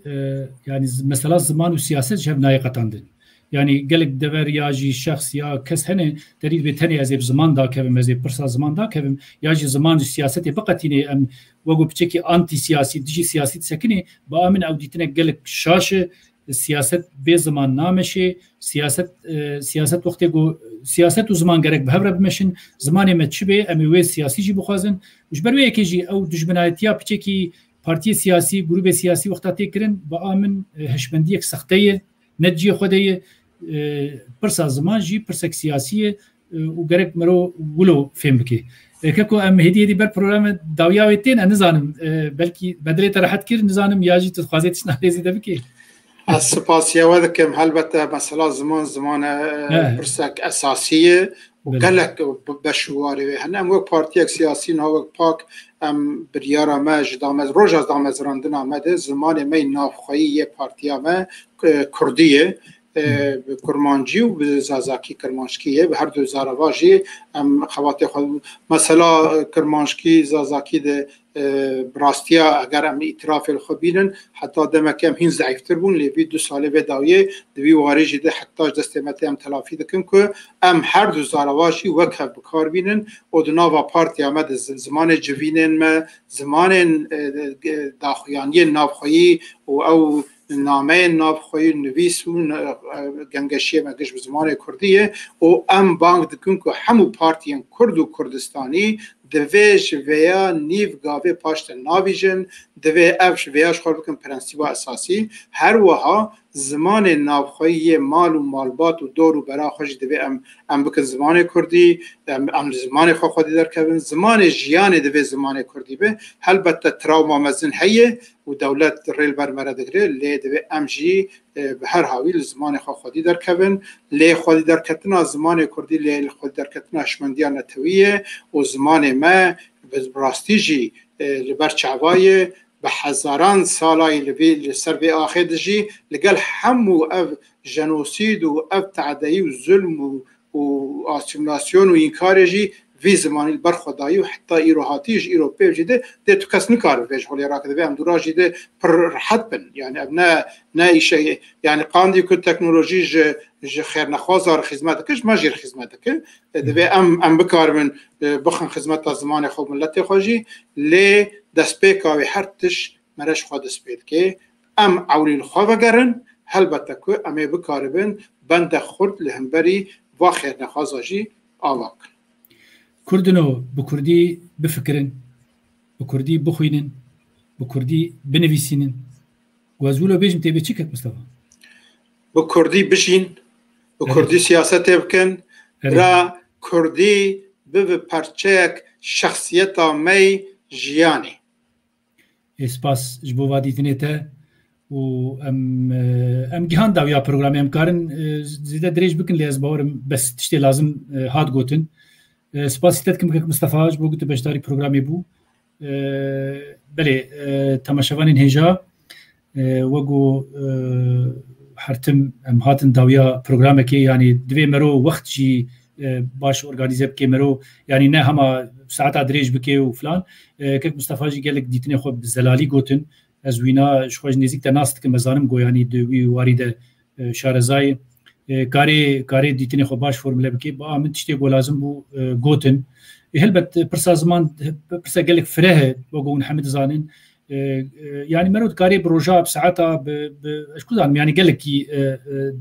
[SPEAKER 1] yani mesela zaman û siyaset ji hev nayê qetandin yani gelek dever ya jî şexs ya kes hene derî bê tenê ez ê bi ziman dakevim ez ê pirsa ziman dakevim ya jî ziman ji siyasetê biqetînê em wegu piçekî antî siyasî dijî siyasî sekinê ba min ew dîtinek gelek şaşe siyaset bê ziman nameşê siyaset wextê ku siyaset û ziman gerek bi hev re bimeşin zimanê me çi bê em ê wê siyasî jî bixwazin ji ber wê yekê jî ew dijminayetiya piçekî partiye siyasî grûpê siyasî wexta tê kirin ba min heşmendiyek sexteyê netciyê xwedê ye pirsa ziman jî pirsek siyasî ye û gerek miro wilo fêm bike keko em hêdiyê dî ber programe dawiya wê tên em nizanim belkî bedrê te rehet kir nizanim ya jî tu dixwazê tişna lêzî de bike
[SPEAKER 2] از سپاسیه ودکم البته مثلا زمان برسک اساسیه و گلک بشواری و هنم وک پارتی سیاسی نه وک پاک ام بریارا مج دامز روز از دامز راندن آمده زمان می نافخویی پارتی ما کردیه کرمانجی و زازاکی کرمانشکیه به هر دو زارواجی ام خوات خود مثلا کرمانشکی زازاکی ده براستیا اگر ام اعتراف الخبیرن حتی دمکم هین ضعیفتر بون لیوی 2 ساله و داویه دوی وارجی ده حتی دستمتی ام تلافی دکن که ام هر دو زارواجی وکه بکار بینن و دناوا پارتی آمد زمان جوینن ما زمان داخویانی نافخویی و او نامه نافخوی نویس و گنگشی مگش به زمان کردیه و ام بانک دکن که همو پارتیان کرد و کردستانی دویش ویا نیو گاوه پاشت ناویژن دوی افش ویاش خور بکن پرنسیبا اساسی هر وها زمان نافخوی مال و مالبات و دور و برا خوش دوی ام بکن زمان کردی ام زمان خودی در کبن زمان جیان دوی زمان کردی به البته تراوما مزن هیه و دولت ریل برمره دگره لی دوی ام جی به هر حاویل زمان خودی در کبن لی خودی در کتنا زمان کردی لی خودی در کتنا هشمندیان نتویه و زمان ما به راستی جی لبر چعوای به هزاران سالای لبی سر به آخر جی لگل همو اف جنوسید و اف تعدی و ظلم و آسیملاسیون و اینکار جی وی زمانی برخدایی و حتی ایروهاتیش ایروپی جده ده تو کس نکار ویج حالی را کده ام دورا جده پر راحت بن یعنی نه ایشه یعنی قاندی که تکنولوژی ج خیر نخوازار خدمت کش ماجر خدمت که ده ام بکار من بخن خدمت تا زمان خوب ملت خوجی لی دست پیکاوی هر تش مرش خود دست پید که ام عولی خواه گرن هلبته که امی بکار بن بند خورد لهمبری و خیر نخوازاجی آواک
[SPEAKER 1] كردنو بكردي بفكرن بكردي بخوينن بكردي بنفيسينن وازولو بيجم تبي تشيكك مصطفى
[SPEAKER 2] بكردي بجين بكردي سياسات بكن را كردي ببرچك شخصيتا مي جياني
[SPEAKER 1] اسپاس جبو وادي تنيتا و ام جهان داويا بروجرام ام كارن زيدا دريج بكن ليز باورم بس تشتي لازم هاد گوتن سپاسیت کم که مصطفی جبو گوت بشداری پروگرامی بو بله تماشاوان هجا وگو حرتم ام هاتن داویا پروگرام که یعنی دوی مرو وقت جی باش ارگانیزه بکی مرو یعنی نه همه ساعت ادریج بکی و فلان که مصطفی جی گلک دیتنه خو بزلالی گوتن از وینا خوش نزیک تناست که مزانم گو یعنی دوی وارد شارزای کاری دیتنی خو باش فرموله بکی با من تشتی گو لازم بو گوتن هلبت پرسا زمان پرسا گلک فره وگون حمد زانن يعني مرود كاري بروجا بساعتها اشكو زعما يعني قال لك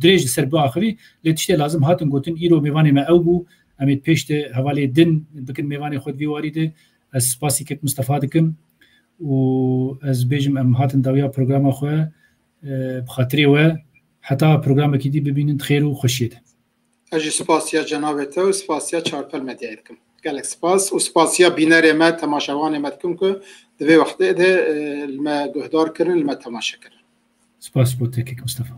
[SPEAKER 1] دريج سربو اخري اللي تشتي لازم هاتن قوتن ايرو ميواني ما اوبو اميت بيشته حوالي دن بكن ميواني خود في واريده سباسي كت مستفادكم و از بيجم ام هاتن داويا بروجرام اخو بخاطري و حتى بروجرام كيدي ببينن خير وخشيت
[SPEAKER 2] اجي سباسيا جنابته و سباسيا چارپل مديعكم قالك سپاس و سپاسيا بيناري ما تماشاوان مدكم که دوی وقت ده ما گهدار کردن ما تماشا کردن
[SPEAKER 1] سپاس بوده که مصطفی